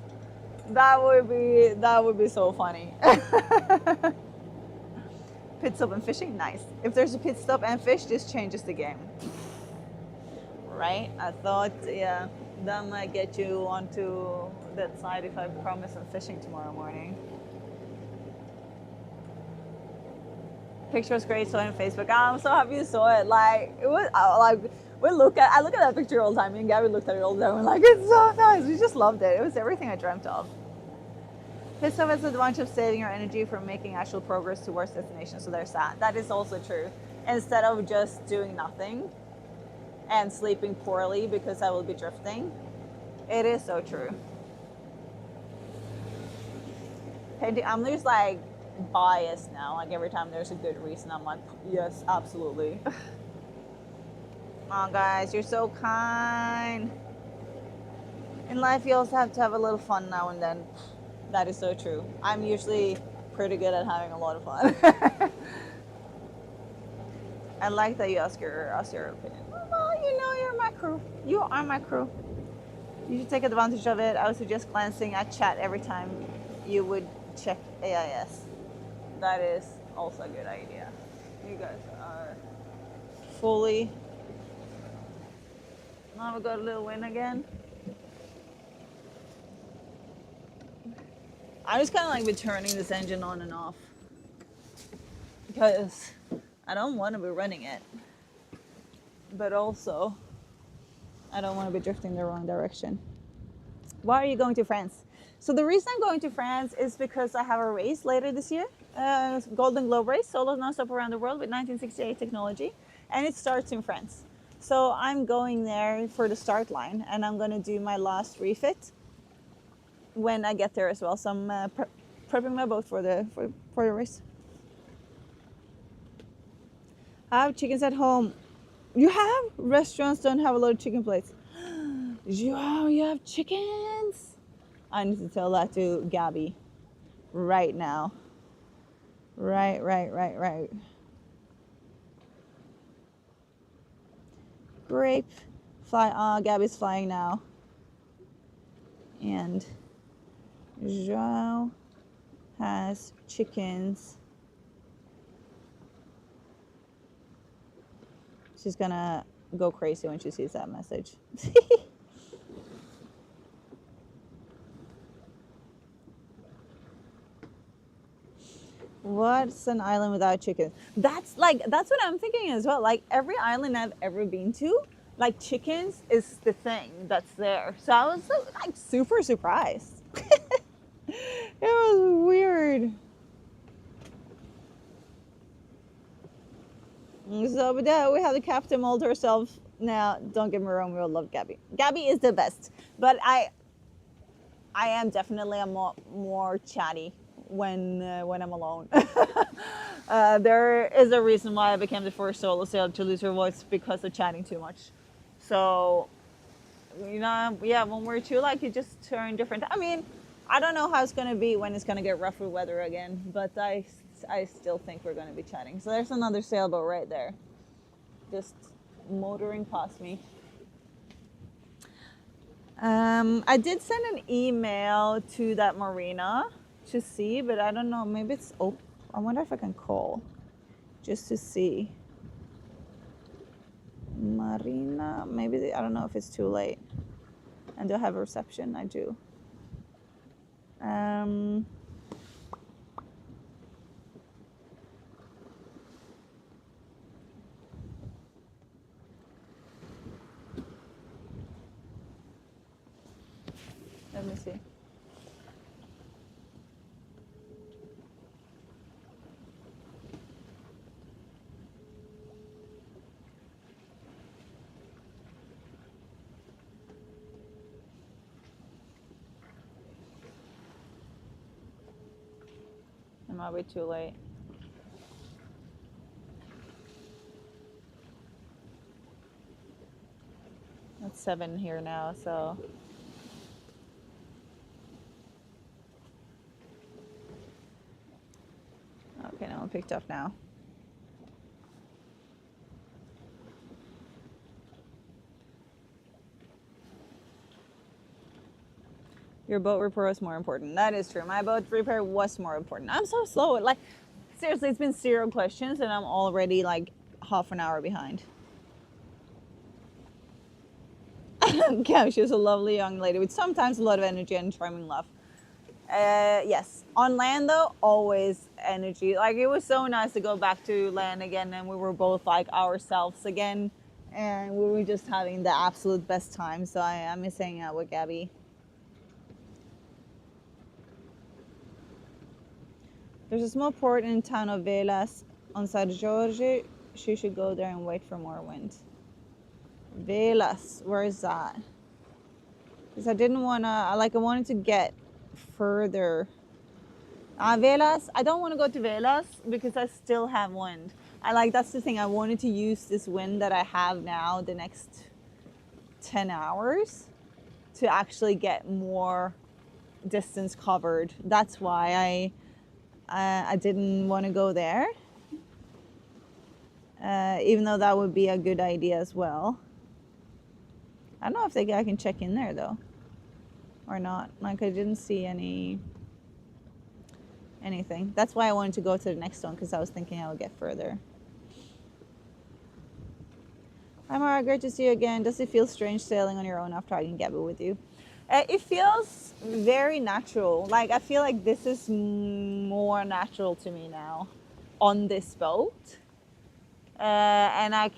That would be so funny. Pit stop and fishing, nice. If there's a pit stop and fish, this changes the game. Right? I thought, yeah, that might get you onto that side if I promise I'm fishing tomorrow morning. Picture was great, saw it on Facebook. I'm so happy you saw it. Like, it was like, I look at that picture all the time. Me and Gabby looked at it all the time. We're like, it's so nice. We just loved it. It was everything I dreamt of. Pit stop has the advantage of saving your energy from making actual progress towards destination. So there's that. That is also true. Instead of just doing nothing and sleeping poorly because I will be drifting. It is so true. I'm just like biased now. Like, every time there's a good reason, I'm like, yes, absolutely. Oh, guys, you're so kind. In life, you also have to have a little fun now and then. That is so true. I'm usually pretty good at having a lot of fun. I like that you ask your opinion. Well, you know, you're my crew. You are my crew. You should take advantage of it. I would suggest glancing at chat every time you would check AIS. That is also a good idea. You guys are fully. Now we got a little wind again. I just kind of like be turning this engine on and off because I don't want to be running it, but also I don't want to be drifting the wrong direction. Why are you going to France? So the reason I'm going to France is because I have a race later this year, Golden Globe race, solo nonstop around the world with 1968 technology, and it starts in France. So I'm going there for the start line, and I'm going to do my last refit when I get there as well. So I'm prepping my boat for the race. I have chickens at home. You have? Restaurants don't have a lot of chicken plates. You have chickens? I need to tell that to Gabby right now. Right. Grape. Fly. Gabby's flying now. And João has chickens. She's gonna go crazy when she sees that message. What's an island without chickens? That's what I'm thinking as well. Like every island I've ever been to, like chickens is the thing that's there. So I was like super surprised. It was weird. So but yeah, we have the captain all to ourselves. Now, don't get me wrong, we all love Gabby. Gabby is the best, but I am definitely a more chatty when I'm alone. There is a reason why I became the first solo sailor to lose her voice because of chatting too much. So, you know, yeah, when we're two, like you just turn different. I mean, I don't know how it's gonna be when it's gonna get rougher weather again, but I still think we're gonna be chatting. So there's another sailboat right there, just motoring past me. I did send an email to that marina to see, but I don't know, maybe it's open. I wonder if I can call just to see. Marina, maybe I don't know if it's too late. And do I have a reception? I do. Let me see. It might be too late. It's 7 here now, so. Okay, no one picked up now. Your boat repair was more important. That is true. My boat repair was more important. I'm so slow. Like, seriously, it's been 0 questions and I'm already like half an hour behind. Yeah, she's a lovely young lady with sometimes a lot of energy and charming laugh. Yes, on land though, always energy. Like it was so nice to go back to land again, and we were both like ourselves again, and we were just having the absolute best time. So I miss hanging out with Gabby. There's a small port in the town of Velas on Azores. She should go there and wait for more wind. Velas, where is that? Because I didn't want to, I wanted to get further. Velas, I don't want to go to Velas because I still have wind. That's the thing, I wanted to use this wind that I have now the next 10 hours to actually get more distance covered. That's why I didn't want to go there. even though that would be a good idea as well. I don't know if I can check in there though, or not. Like I didn't see anything. That's why I wanted to go to the next one, because I was thinking I would get further. Hi Mara, great to see you again. Does it feel strange sailing on your own after dragging Gabby with you? It feels very natural. Like I feel like this is more natural to me now on this boat. And I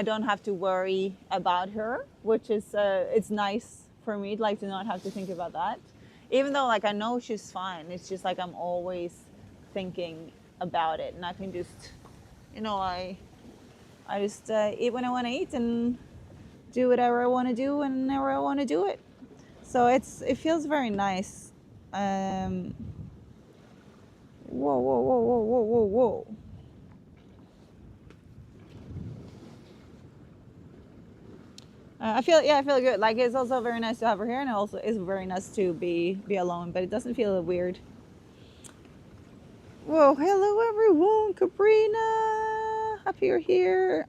don't have to worry about her, which is it's nice for me, like, to not have to think about that. Even though, like, I know she's fine, it's just like I'm always thinking about it, and I can just, you know, I just eat when I want to eat and do whatever I want to do whenever I want to do it. So it feels very nice. Whoa, whoa, whoa, whoa, whoa, whoa, whoa. I feel good. Like, it's also very nice to have her here, and it also is very nice to be alone, but it doesn't feel weird. Whoa, hello everyone, Cabrina. Happy you're here.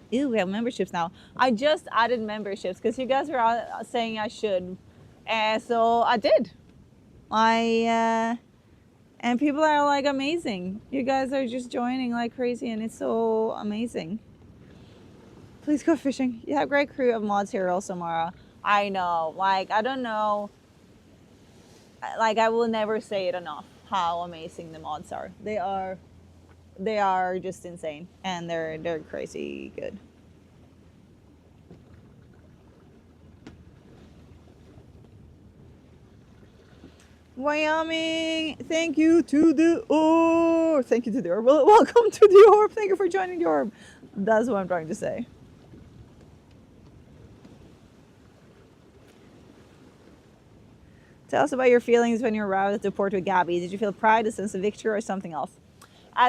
Ew, we have memberships now. I just added memberships because you guys were all saying I should, so I did. And people are like amazing. You guys are just joining like crazy, and it's so amazing. Please go fishing. You have a great crew of mods here also, Mara. I know. Like, I don't know. Like, I will never say it enough how amazing the mods are. They are just insane, and they're crazy good. Wyoming, thank you to the orb. Thank you to the orb. Well, welcome to the orb. Thank you for joining the orb. That's what I'm trying to say. Tell us about your feelings when you arrived at the port with Gabby. Did you feel pride, a sense of victory, or something else?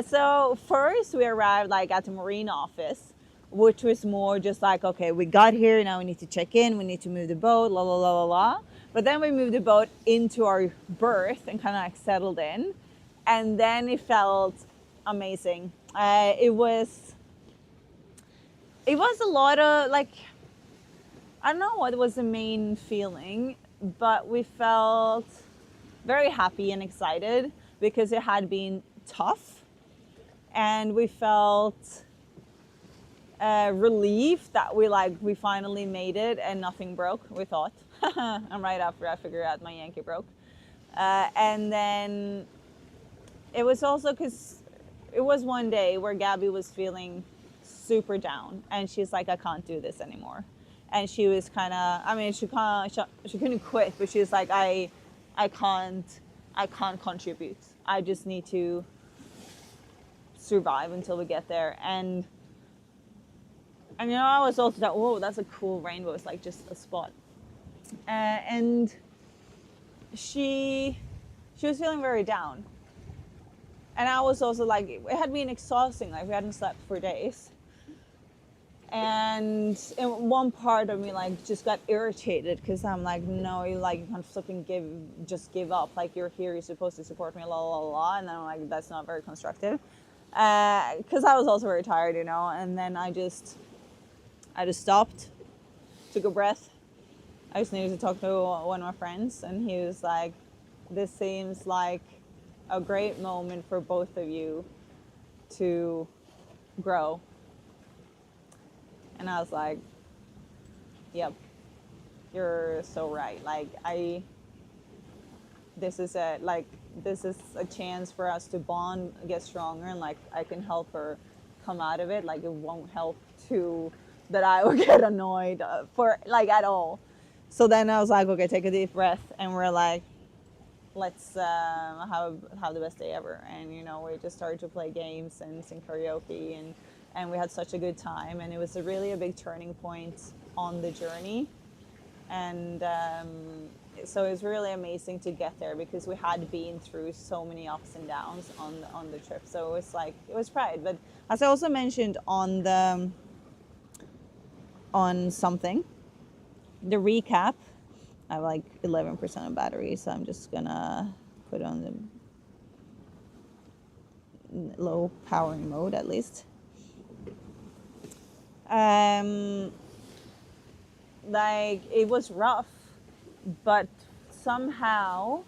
So first we arrived like at the marine office, which was more just like, okay, we got here, now we need to check in, we need to move the boat, la la la la la. But then we moved the boat into our berth and kind of like settled in, and then it felt amazing. It was a lot of like, I don't know what was the main feeling, but we felt very happy and excited because it had been tough, and we felt relief that we finally made it and nothing broke, we thought. And right after I figured out my Yankee broke. And then it was also because it was one day where Gabby was feeling super down, and she's like, I can't do this anymore. And she was kind of, I mean, she couldn't quit, but she was like, I can't contribute. I just need to survive until we get there. And you know, I was also like, whoa, that's a cool rainbow. It's like just a spot. And she was feeling very down. And I was also like, it had been exhausting. Like, we hadn't slept for days. And one part of me like just got irritated because I'm like, no, you can't flipping give up. Like, you're here, you're supposed to support me, la la la. And then I'm like, that's not very constructive. Because I was also very tired, you know. And then I just stopped, took a breath. I just needed to talk to one of my friends, and he was like, this seems like a great moment for both of you to grow. And I was like, yep, you're so right. Like, this is a chance for us to bond, get stronger, and like, I can help her come out of it. Like, it won't help that I will get annoyed for like at all. So then I was like, okay, take a deep breath, and we're like, let's have the best day ever. And you know, we just started to play games and sing karaoke, and we had such a good time, and it was really a big turning point on the journey. And so it was really amazing to get there because we had been through so many ups and downs on the trip. So it was pride. But as I also mentioned on the recap, I have like 11% of battery, so I'm just gonna put on the low powering mode at least. Like it was rough, but somehow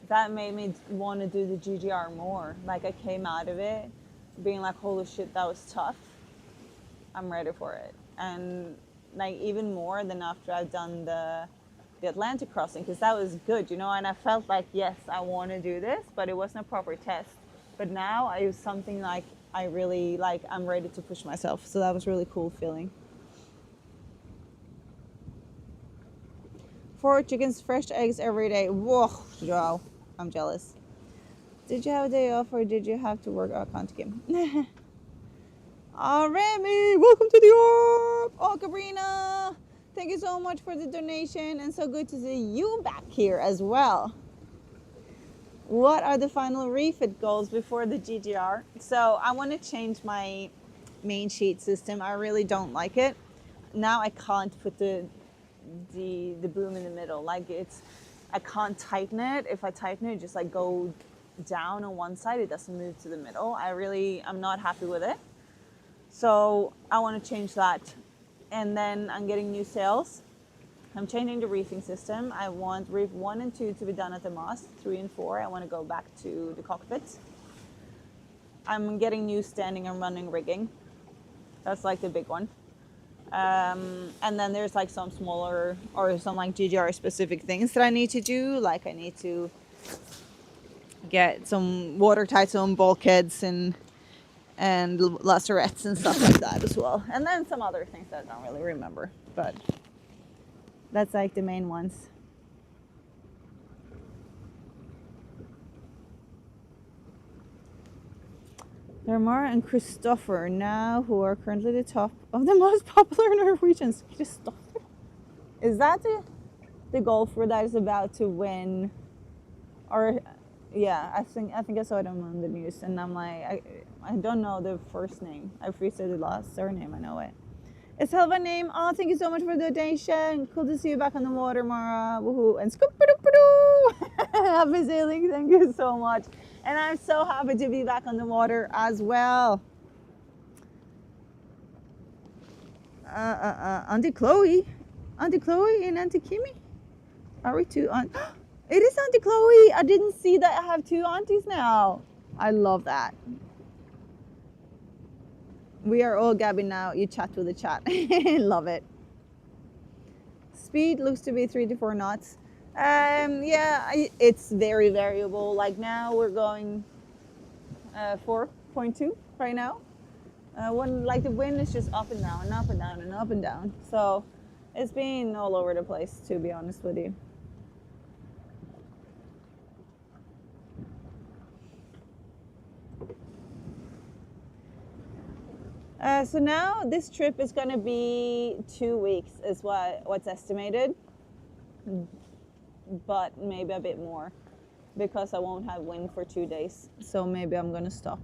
that made me want to do the GGR more. Like I came out of it being like, holy shit, that was tough. I'm ready for it. And like even more than after I've done the Atlantic crossing, because that was good, you know, and I felt like, yes, I want to do this, but it wasn't a proper test. But now it was something like I really like, I'm ready to push myself. So that was really cool feeling. 4 chickens, fresh eggs every day. Whoa, wow, I'm jealous. Did you have a day off or did you have to work? Oh, I can't game. Oh, Remy, welcome to the orb. Oh, Cabrina, thank you so much for the donation and so good to see you back here as well. What are the final refit goals before the GGR? So I want to change my main sheet system. I really don't like it. Now I can't put the boom in the middle. Like I can't tighten it. If I tighten it, just like go down on one side. It doesn't move to the middle. I'm not happy with it. So I want to change that. And then I'm getting new sails. I'm changing the reefing system. I want reef 1 and 2 to be done at the mast. 3 and 4, I want to go back to the cockpit. I'm getting new standing and running rigging. That's like the big one. And then there's like some smaller or some like GGR specific things that I need to do. Like I need to get some watertight some bulkheads and lacerettes and stuff like that as well. And then some other things that I don't really remember, but that's like the main ones. Dermar and Christopher now who are currently the top of the most popular Norwegians. Christopher? Is that the golfer that is about to win? Or yeah, I think I saw it on the news and I'm like I don't know the first name. I freezed the last surname, I know it. Is Helva name? Oh, thank you so much for the donation. Cool to see you back on the water, Mara. Woohoo. And scoop-a-doop-a-doo. Happy sailing. Thank you so much. And I'm so happy to be back on the water as well. Auntie Chloe. Auntie Chloe and Auntie Kimmy. Are we two on? It is Auntie Chloe. I didn't see that I have 2 aunties now. I love that. We are all gabbing now. You chat with the chat. Love it. Speed looks to be 3 to 4 knots. Yeah, it's very variable. Like now we're going 4.2 right now. When like the wind is just up and down and up and down and up and down. So it's been all over the place, to be honest with you. So now this trip is going to be 2 weeks is what's estimated, but maybe a bit more because I won't have wind for 2 days. So maybe I'm going to stop.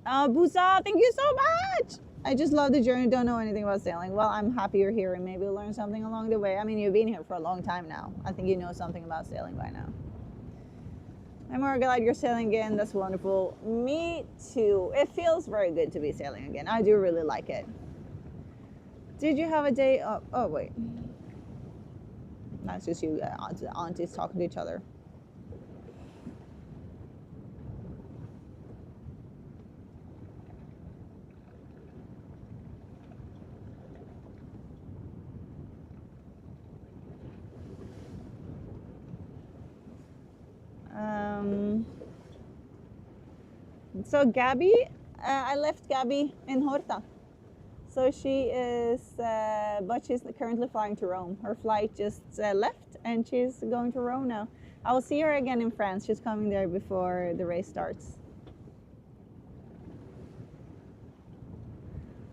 Busa, thank you so much. I just love the journey. Don't know anything about sailing. Well, I'm happy you're here and maybe you'll learn something along the way. I mean, you've been here for a long time now. I think you know something about sailing by now. I'm more glad you're sailing again. That's wonderful. Me too. It feels very good to be sailing again. I do really like it. Did you have a day off? Oh, wait. That's just you aunties talking to each other. So Gabby, I left Gabby in Horta. So she is, but she's currently flying to Rome. Her flight just left and she's going to Rome now. I will see her again in France. She's coming there before the race starts.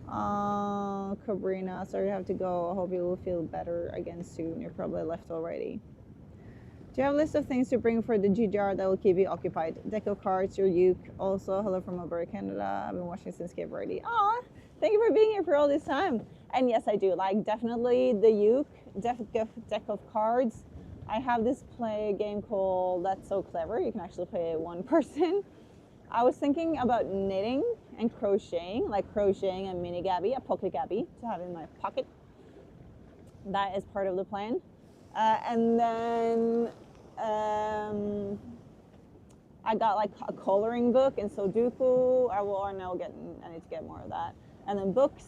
Oh, Cabrina, sorry you have to go. I hope you will feel better again soon. You're probably left already. Do you have a list of things to bring for the GGR that will keep you occupied? Deck of cards, your uke. Also, hello from Alberta, Canada. I've been watching since Cape Verde. Aw, thank you for being here for all this time. And yes, I do. Like, definitely the uke, deck of cards. I have this game called That's So Clever. You can actually play it one person. I was thinking about knitting and crocheting, like crocheting a mini Gabby, a pocket Gabby, to have in my pocket. That is part of the plan. And then I got like a coloring book and Sudoku. I need to get more of that. And then books.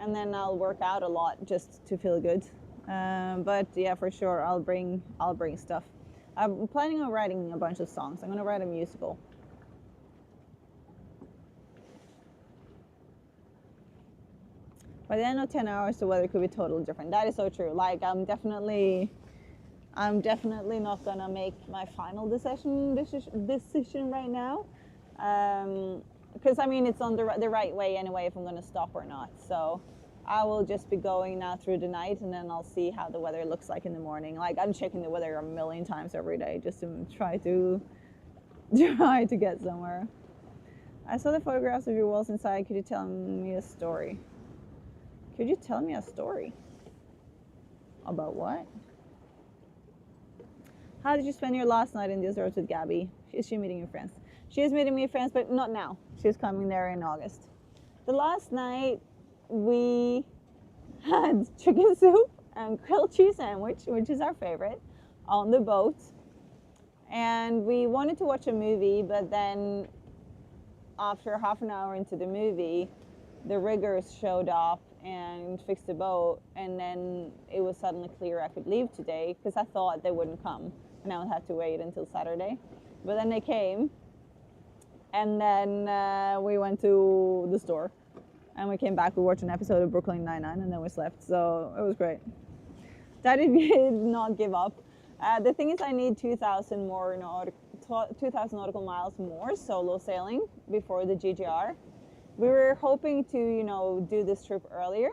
And then I'll work out a lot just to feel good. But yeah, for sure, I'll bring stuff. I'm planning on writing a bunch of songs. I'm gonna write a musical. By the end of 10 hours, the weather could be totally different. That is so true. Like I'm definitely not gonna make my final decision right now, because I mean it's on the right way anyway if I'm gonna stop or not. So I will just be going now through the night, and then I'll see how the weather looks like in the morning. Like I'm checking the weather a million times every day just to try to get somewhere. I saw the photographs of your walls inside. Could you tell me a story? Could you tell me a story? About what? How did you spend your last night in the Azores with Gabby? Is she meeting your friends? She is meeting me friends, but not now. She's coming there in August. The last night we had chicken soup and grilled cheese sandwich, which is our favorite, on the boat. And we wanted to watch a movie, but then after half an hour into the movie, the riggers showed up and fixed the boat, and then it was suddenly clear I could leave today because I thought they wouldn't come and I would have to wait until Saturday. But then they came, and then we went to the store, and we came back. We watched an episode of Brooklyn Nine-Nine, and then we slept. So it was great. Daddy did not give up. The thing is, I need 2,000 nautical miles more solo sailing before the GGR. We were hoping to, do this trip earlier,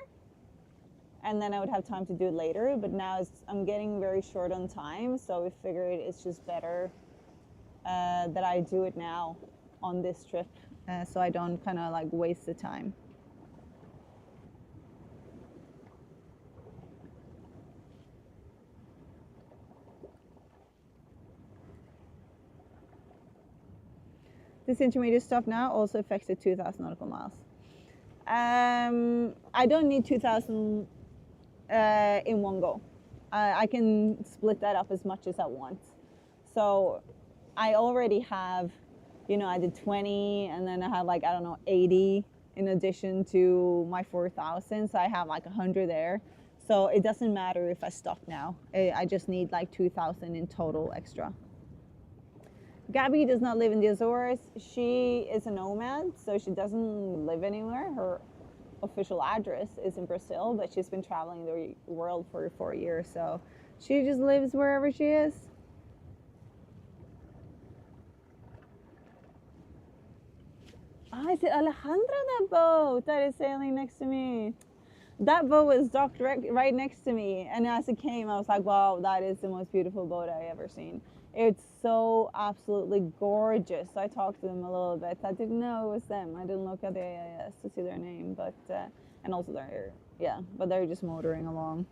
and then I would have time to do it later. But now I'm getting very short on time, so we figured it's just better that I do it now on this trip, so I don't kind of like waste the time. This intermediate stop now also affects the 2,000 nautical miles. I don't need 2,000 in one go. I can split that up as much as I want. So I already have, I did 20, and then I have 80 in addition to my 4,000. So I have 100 there. So it doesn't matter if I stop now. I just need 2,000 in total extra. Gabby does not live in the Azores. She is a nomad, so she doesn't live anywhere. Her official address is in Brazil, but she's been traveling the world for 4 years, so she just lives wherever she is. Is it Alejandra, that boat that is sailing next to me? That boat was docked right next to me, and as it came, I was like, wow, that is the most beautiful boat I ever seen. It's so absolutely gorgeous. So I talked to them a little bit. I didn't know it was them. I didn't look at the AIS to see their name, but and also but they're just motoring along.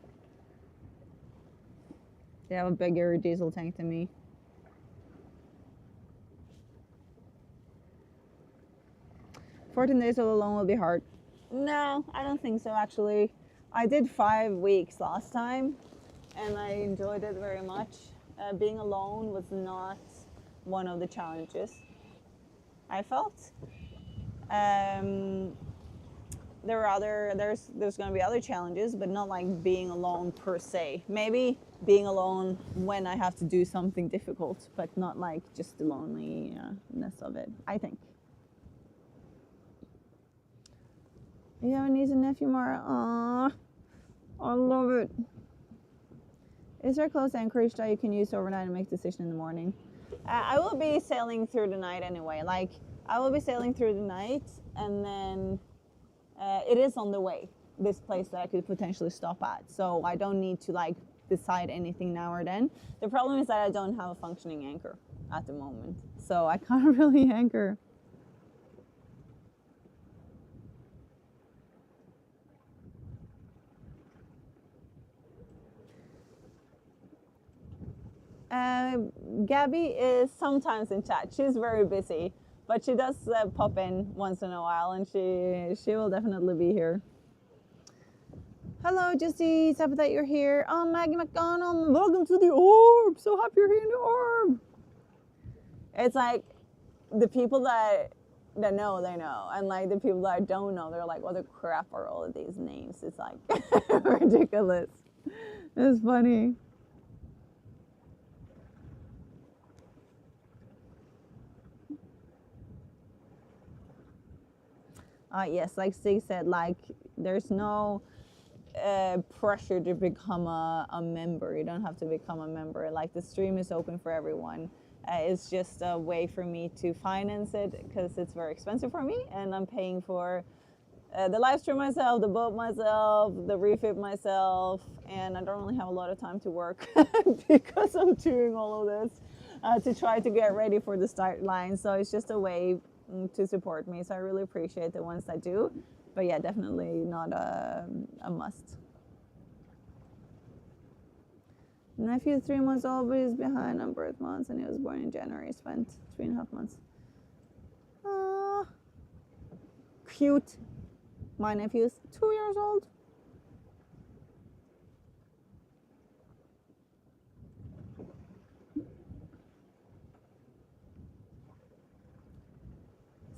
They have a bigger diesel tank than me. "14 days all alone will be hard." No, I don't think so, actually. I did 5 weeks last time, and I enjoyed it very much. Being alone was not one of the challenges I felt. There's going to be other challenges, but not like being alone per se. Maybe being alone when I have to do something difficult, but not like just the loneliness of it, I think. You have a niece and nephew, Mara? Aww, I love it. Is there a close anchorage that you can use overnight and make a decision in the morning? I will be sailing through the night anyway. I will be sailing through the night, and then it is on the way, this place that I could potentially stop at. So I don't need to decide anything now or then. The problem is that I don't have a functioning anchor at the moment, so I can't really anchor. Gabby is sometimes in chat. She's very busy, But she does pop in once in a while, and she will definitely be here. Hello, Jesse. It's happy that you're here. I'm Maggie McDonald. Welcome to the Orb. So happy you're here in the Orb. It's like the people that know, they know, and like the people that don't know, they're like, what the crap are all of these names? It's like ridiculous. It's funny. Yes, like Stig said, like there's no pressure to become a member. You don't have to become a member. Like the stream is open for everyone. It's just a way for me to finance it because it's very expensive for me, and I'm paying for the live stream myself, the boat myself, the refit myself, and I don't really have a lot of time to work because I'm doing all of this to try to get ready for the start line. So it's just a way to support me. So I really appreciate the ones that do, but yeah, definitely not a must. Nephew 3 months old, but he's behind on birth months, and he was born in January. Spent 3.5 months. Cute. My nephew's 2 years old.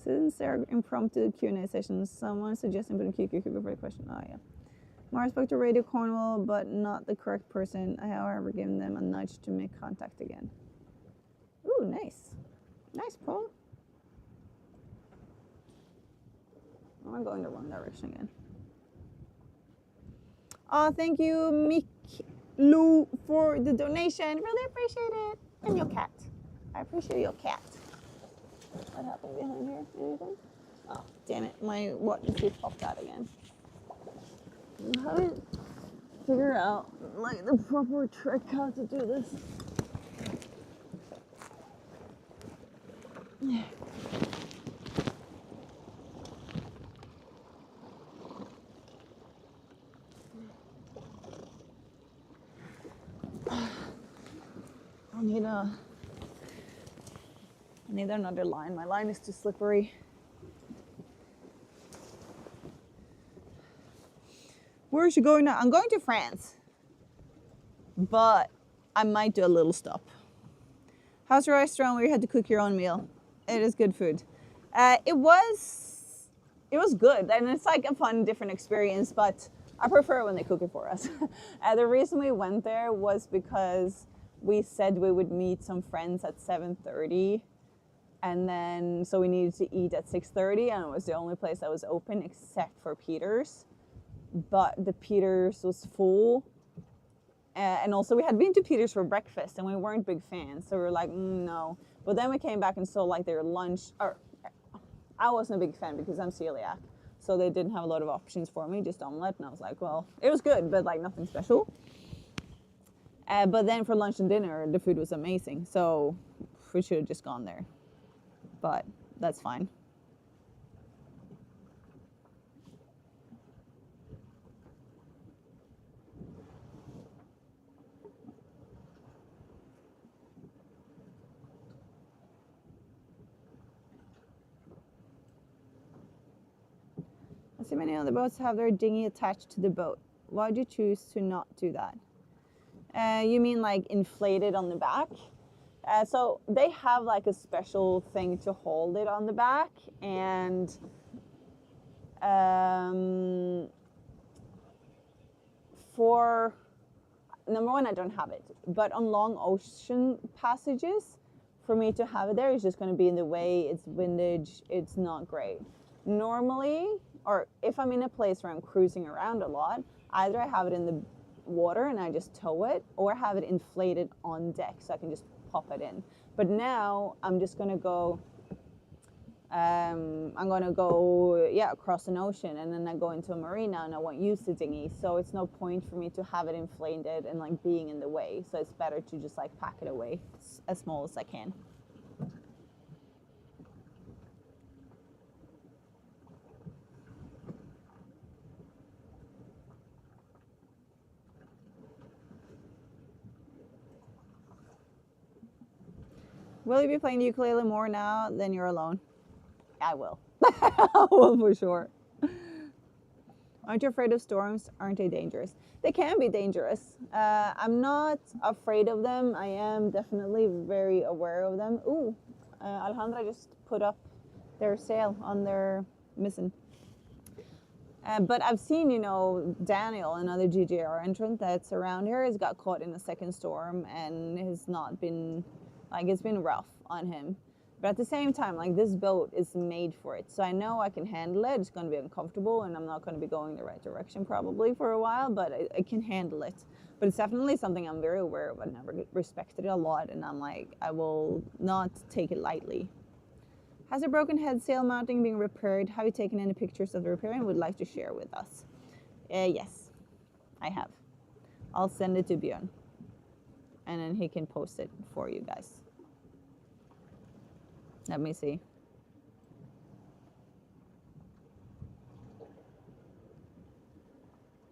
Since they're impromptu Q&A sessions, someone suggesting putting QQ before the question. Oh yeah. Mara spoke to Radio Cornwall, but not the correct person. I, however, given them a nudge to make contact again. Ooh, nice. Nice, Paul. Oh, I'm going the wrong direction again. Oh, thank you, Mick Lou, for the donation. Really appreciate it. And your cat. I appreciate your cat. What happened behind here? Anything? Oh, damn it. My watch just popped out again. I haven't figured out like the proper trick how to do this. I need another line. My line is too slippery. Where is she going now? I'm going to France, but I might do a little stop. How's your restaurant where you had to cook your own meal? It is good food. It was good, and it's like a fun, different experience, but I prefer when they cook it for us. The reason we went there was because we said we would meet some friends at 7:30, and then so we needed to eat at 6:30, and it was the only place that was open except for Peter's. But the Peter's was full, and also we had been to Peter's for breakfast, and we weren't big fans, so we were like, no. But then we came back and saw like their lunch, or I wasn't a big fan because I'm celiac, so they didn't have a lot of options for me, just omelette, and I was like, well, it was good, but like nothing special. But then for lunch and dinner, the food was amazing, so we should have just gone there, but that's fine. I see many other boats have their dinghy attached to the boat. Why do you choose to not do that? You mean like inflated on the back? So they have like a special thing to hold it on the back, and for number one, I don't have it, but on long ocean passages, for me to have it there is just going to be in the way. It's windage. It's not great. Normally, or if I'm in a place where I'm cruising around a lot, either I have it in the water and I just tow it, or have it inflated on deck so I can just pop it in. But now I'm just going to go across an ocean, and then I go into a marina and I won't use the dinghy, so it's no point for me to have it inflated and like being in the way. So it's better to just like pack it away as small as I can. Will you be playing the ukulele more now than you're alone? I will. I will for sure. Aren't you afraid of storms? Aren't they dangerous? They can be dangerous. I'm not afraid of them. I am definitely very aware of them. Ooh, Alejandra just put up their sail on their missing. But I've seen, Daniel, another GJR entrant that's around here, has got caught in a second storm and has not been, it's been rough on him. But at the same time, this boat is made for it. So I know I can handle it. It's going to be uncomfortable and I'm not going to be going the right direction probably for a while, but I can handle it. But it's definitely something I'm very aware of and I've respected it a lot. And I'm I will not take it lightly. Has a broken head sail mounting been repaired? Have you taken any pictures of the repair and would like to share with us? Yes, I have. I'll send it to Björn. And then he can post it for you guys. Let me see.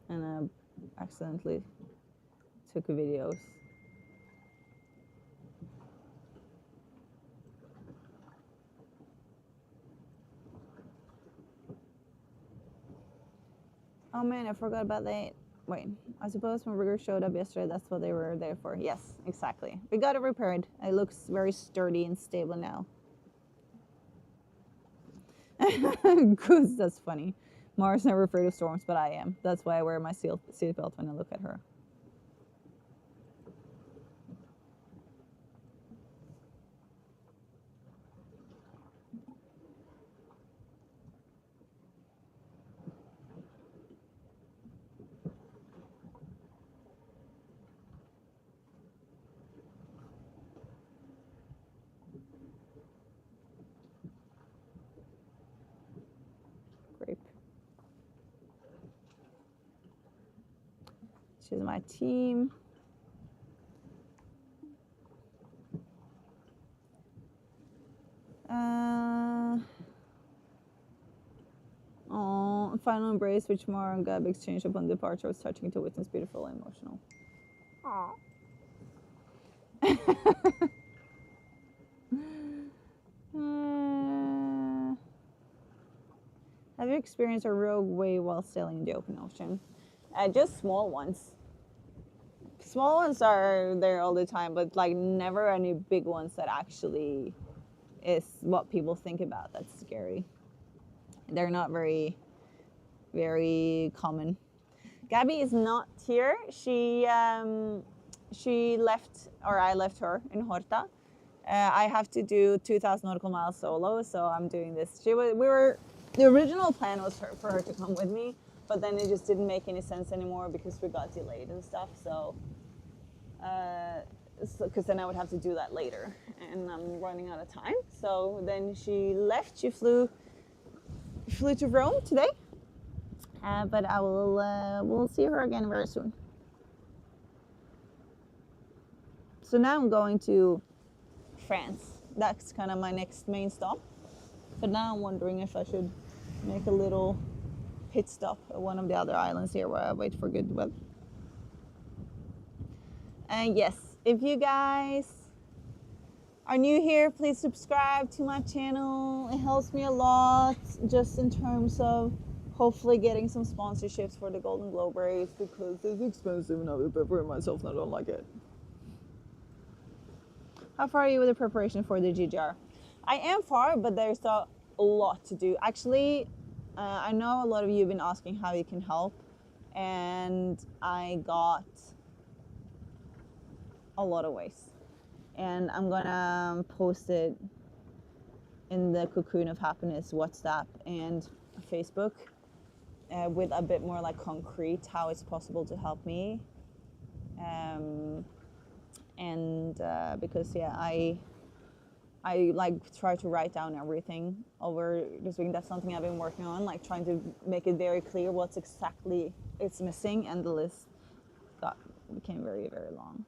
And I accidentally took videos. Oh man, I forgot about that. Wait, I suppose when Rigger showed up yesterday, that's what they were there for. Yes, exactly. We got it repaired. It looks very sturdy and stable now. Goose, that's funny. Mara's never afraid of storms, but I am. That's why I wear my seatbelt when I look at her. She's my team. Final embrace which Mara and Gab exchanged upon departure was touching to witness, beautiful and emotional. Have you experienced a rogue wave while sailing in the open ocean? Just small ones. Small ones are there all the time, but never any big ones that actually is what people think about. That's scary. They're not very, very common. Gabby is not here. She left, or I left her in Horta. I have to do 2,000 nautical miles solo, so I'm doing this. The original plan was for her to come with me, but then it just didn't make any sense anymore because we got delayed and stuff. So, because then I would have to do that later, and I'm running out of time. So then she left. She flew to Rome today, but I will we'll see her again very soon. So now I'm going to France. That's kind of my next main stop. But now I'm wondering if I should make a little pit stop at one of the other islands here where I wait for good weather. And yes, if you guys are new here, please subscribe to my channel. It helps me a lot just in terms of hopefully getting some sponsorships for the Golden Globe race because it's expensive and I would pay for it myself and I don't like it. How far are you with the preparation for the GJR? I am far, but there's a lot to do. Actually, I know a lot of you have been asking how you can help, and I got a lot of ways. And I'm gonna post it in the Cocoon of Happiness WhatsApp and Facebook with a bit more concrete how it's possible to help me. Because I try to write down everything over this week. That's something I've been working on, trying to make it very clear what's exactly it's missing, and the list became very, very long.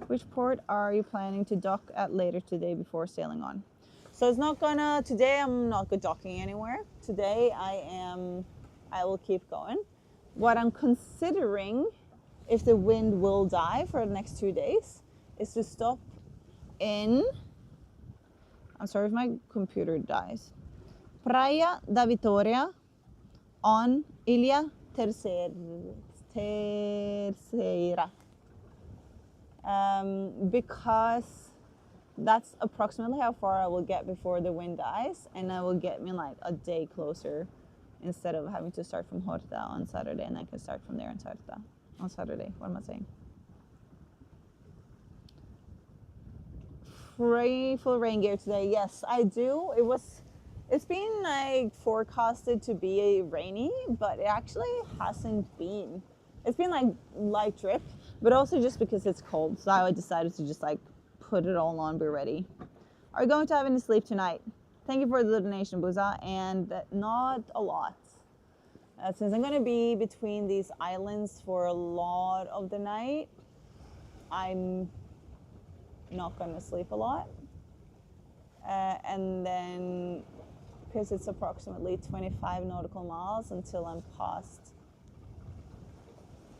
Which port are you planning to dock at later today before sailing on? So today I'm not docking anywhere. Today I will keep going. What I'm considering, if the wind will die for the next 2 days, is to stop in I'm sorry if my computer dies. Praia da Vitória on Ilha Terceira. Because that's approximately how far I will get before the wind dies, and that will get me like a day closer instead of having to start from Horta on Saturday, and I can start from there on Saturday. What am I saying? Free full rain gear today. Yes, I do. It's been like forecasted to be rainy, but it actually hasn't been. It's been like light drip, but also just because it's cold, so I decided to just like put it all on, be ready. Are you going to have any sleep tonight? Thank you for the donation, Buza, and not a lot. Since I'm going to be between these islands for a lot of the night, I'm not going to sleep a lot. And then, because it's approximately 25 nautical miles until I'm past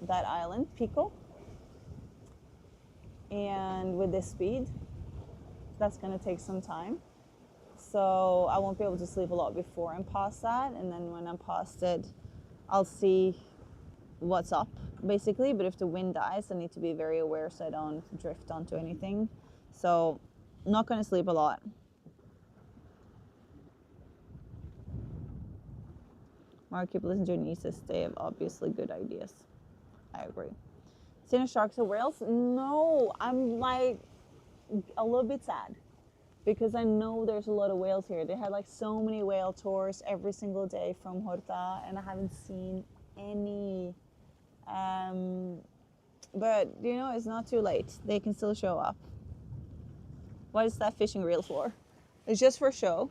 that island, Pico. And with this speed, that's going to take some time. So I won't be able to sleep a lot before I'm past that. And then when I'm past it, I'll see what's up, basically. But if the wind dies, I need to be very aware so I don't drift onto anything. So I'm not going to sleep a lot. Mark, keep listening to your nieces. They have obviously good ideas. I agree. Seen a sharks or whales? No, I'm like a little bit sad because I know there's a lot of whales here. They had like so many whale tours every single day from Horta, and I haven't seen any. But you know, it's not too late. They can still show up. What is that fishing reel for? It's just for show.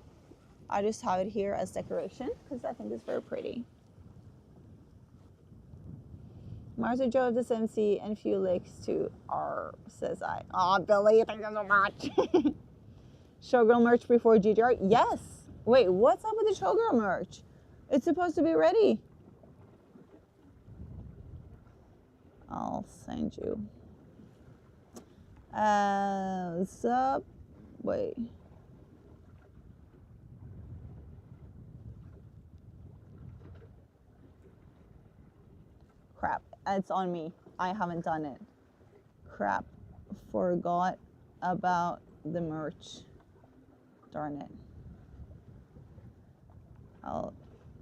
I just have it here as decoration because I think it's very pretty. Martha drove this MC and Felix to R, says I. Aw, Billy, thank you so much. Showgirl merch before GGR? Yes. Wait, what's up with the showgirl merch? It's supposed to be ready. I'll send you. What's up? Wait. Crap, it's on me. I haven't done it. Crap, forgot about the merch. Darn it.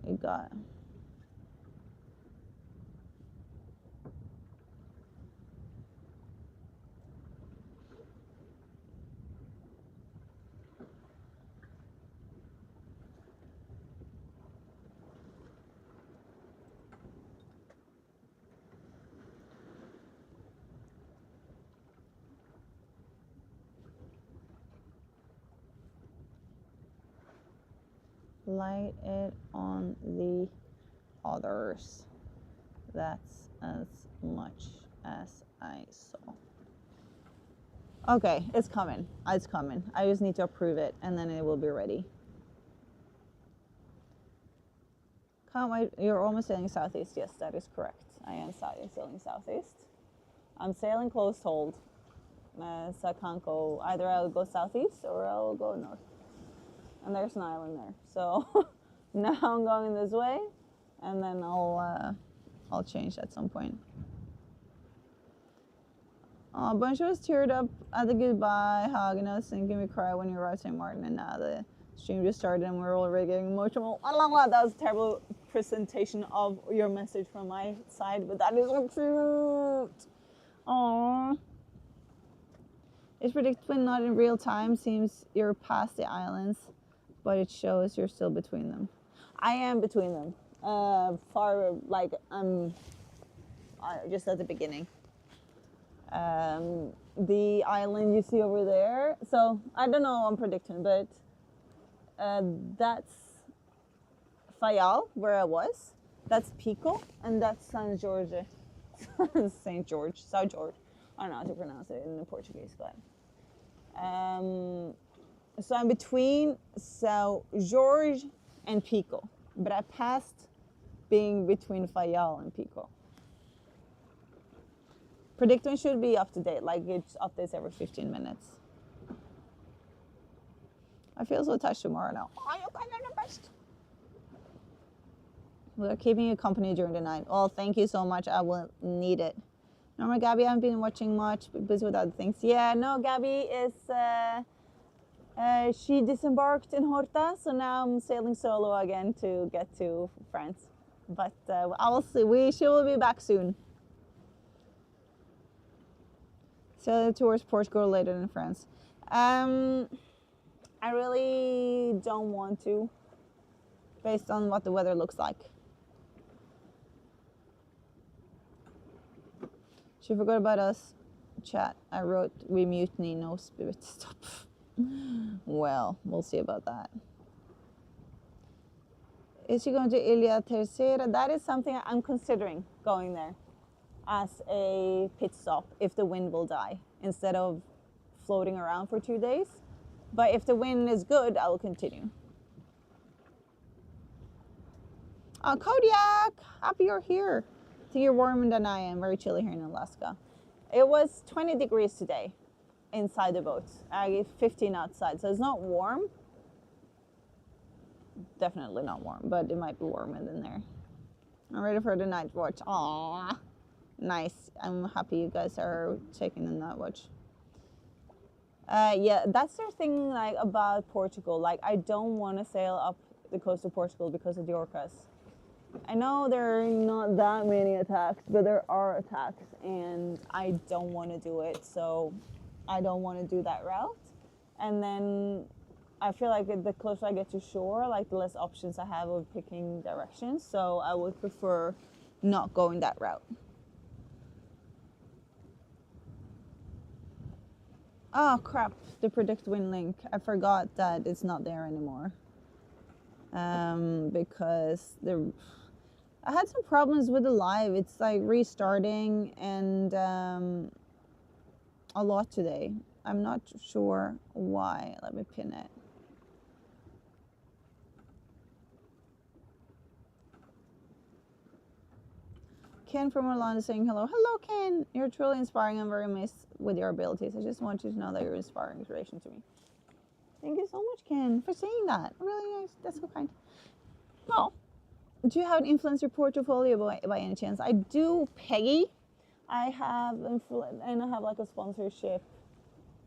You got it. Light it on the others. That's as much as I saw. Okay, it's coming. It's coming. I just need to approve it and then it will be ready. You're almost sailing southeast. Yes, that is correct. I am sailing southeast. I'm sailing closed hold. So I can't go, either I'll go southeast or I'll go north. And there's an island there. So now I'm going this way, and then I'll change at some point. A bunch of us teared up at the goodbye hug, and I was thinking we cry when you arrived St. Martin, and now the stream just started and we're already getting emotional. I don't know, that was a terrible presentation of your message from my side, but that is so cute. Aww. It's predictable, not in real time. Seems you're past the islands, but it shows you're still between them. I am between them. Far, like, I'm just at the beginning. The island you see over there, so I don't know, I'm predicting, but that's Fayal, where I was. That's Pico, and that's San Jorge. St. George, South George. I don't know how to pronounce it in the Portuguese, but. So I'm between São Jorge and Pico, but I passed being between Fayal and Pico. Predicting should be up to date, like it updates every 15 minutes. I feel so touched tomorrow now. Oh, you guys are the best. We're keeping you company during the night. Well, thank you so much. I will need it. Norma, Gabby, I haven't been watching much, but busy with other things. Yeah, no, Gabby is, she disembarked in Horta, so now I'm sailing solo again to get to France. But I will see. She will be back soon. Sailing towards Portugal later than France. I really don't want to, based on what the weather looks like. She forgot about us. Chat. I wrote, we mutiny, no spirit stop. Well, we'll see about that. Is she going to Ilha Terceira? That is something I'm considering, going there as a pit stop if the wind will die, instead of floating around for 2 days. But if the wind is good, I will continue. Oh, Kodiak! Happy you're here. I think you're warmer than I am. Very chilly here in Alaska. It was 20 degrees today inside the boat. 15 outside, so it's not warm. Definitely not warm, but it might be warmer than there. I'm ready for the night watch. Aww. Nice. I'm happy you guys are taking the night watch. Yeah, that's the thing like about Portugal. Like, I don't want to sail up the coast of Portugal because of the orcas. I know there are not that many attacks, but there are attacks, and I don't want to do it. So I don't want to do that route. And then I feel like the closer I get to shore, like the less options I have of picking directions. So I would prefer not going that route. Oh crap, the predict wind link. I forgot that it's not there anymore. Because I had some problems with the live. It's like restarting and a lot today. I'm not sure why. Let me pin it. Ken from Orlando saying hello. Hello, Ken. You're truly inspiring. I'm very amazed with your abilities. I just want you to know that you're inspiring inspiration to me. Thank you so much, Ken, for saying that. Really nice. That's so kind. Well, do you have an influencer portfolio by any chance? I do, Peggy. I have and I have like a sponsorship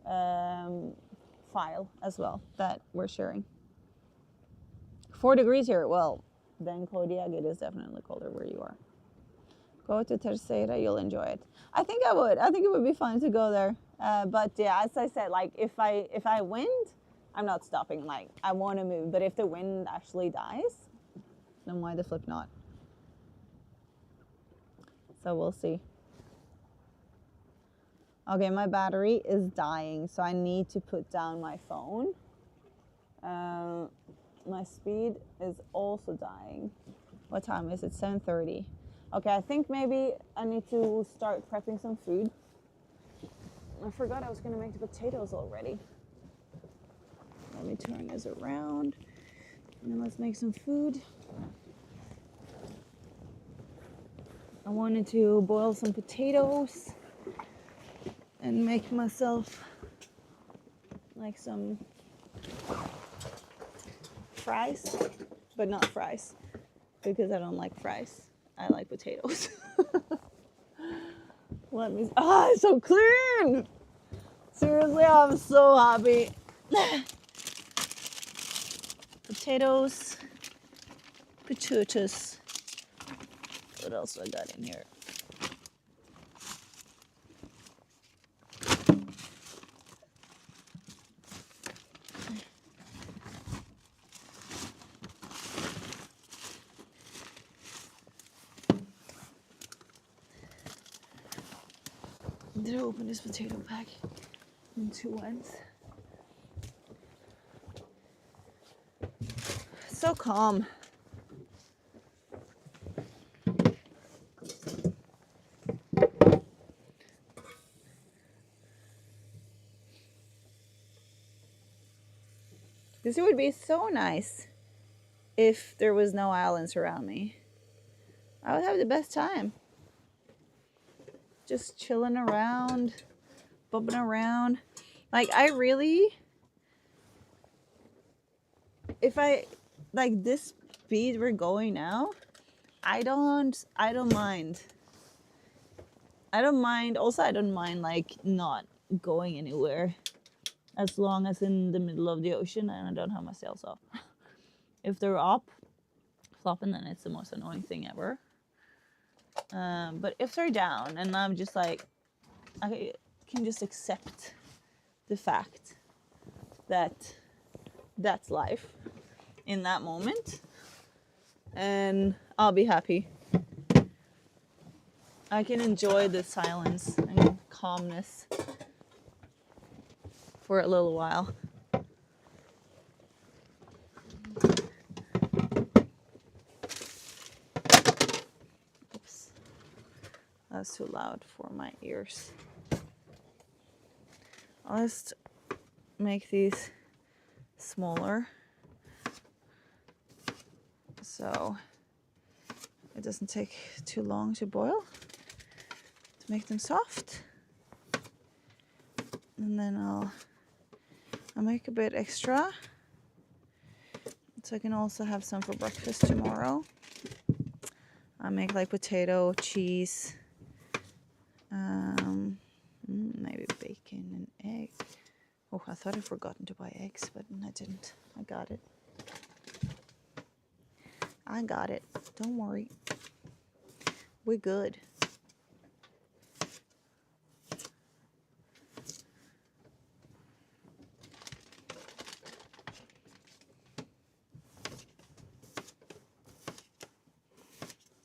file as well that we're sharing. 4 degrees here. Well, then Kodiak, it is definitely colder where you are. Go to Terceira, you'll enjoy it. I think I would. I think it would be fun to go there. But yeah, as I said, like if I wind, I'm not stopping. Like I want to move, but if the wind actually dies, then why the flip not? So we'll see. Okay, my battery is dying, so I need to put down my phone. My speed is also dying. What time is it? 7:30. Okay, I think maybe I need to start prepping some food. I forgot I was gonna make the potatoes already. Let me turn this around, and then let's make some food. I wanted to boil some potatoes and make myself like some fries, but not fries, because I don't like fries. I like potatoes. Let me, it's so clean! Seriously, I'm so happy. Potatoes. What else do I got in here? Did I open this potato pack in 2 ends? So calm. This would be so nice if there was no islands around me. I would have the best time. Just chilling around, bumping around. Like, I really if I like this speed we're going now, I don't mind. I don't mind. Also, I don't mind like not going anywhere, as long as in the middle of the ocean and I don't have my sails off. If they're up, flopping, then it's the most annoying thing ever. But if they're down and I'm just like, I can just accept the fact that that's life in that moment, and I'll be happy. I can enjoy the silence and calmness for a little while. Oops, that's too loud for my ears. I'll just make these smaller so it doesn't take too long to boil, to make them soft. And then I'll make a bit extra so I can also have some for breakfast tomorrow. I make like potato, cheese, maybe bacon and egg. Oh, I thought I'd forgotten to buy eggs, but I didn't. I got it. I got it. Don't worry. We're good.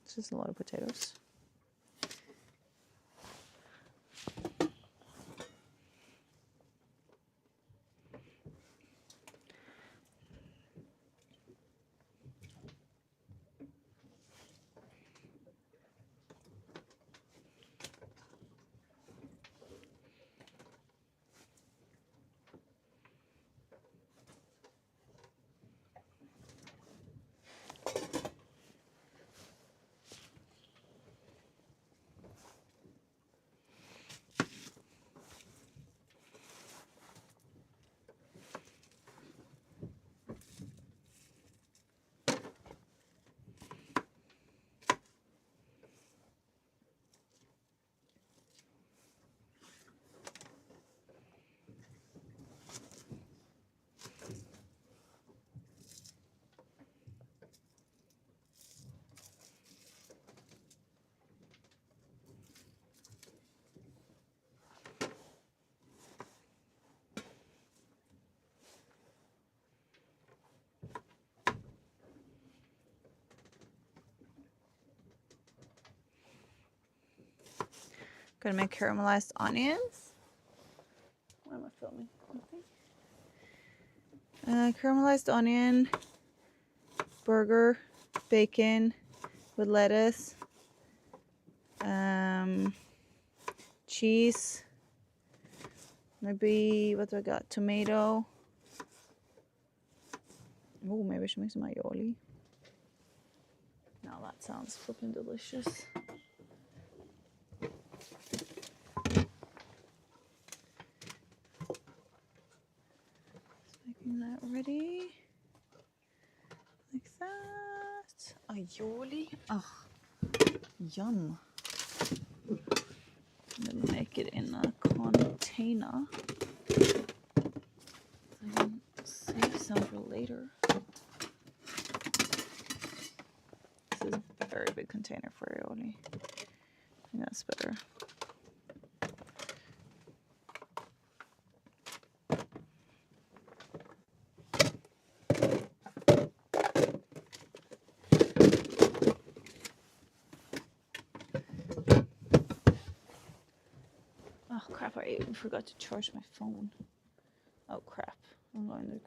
It's just a lot of potatoes. Gonna make caramelized onions. Why am I filming? Nothing. Caramelized onion, burger, bacon with lettuce, cheese, maybe, what do I got? Tomato. Oh, maybe I should make some aioli. Now that sounds flipping delicious. Making that ready. Like that. Aioli. Oh, yum. I'm gonna make it in a container so I can save some for later. This is a very big container for aioli. I think that's better. Oh crap, I even forgot to charge my phone. Oh crap, I'm going to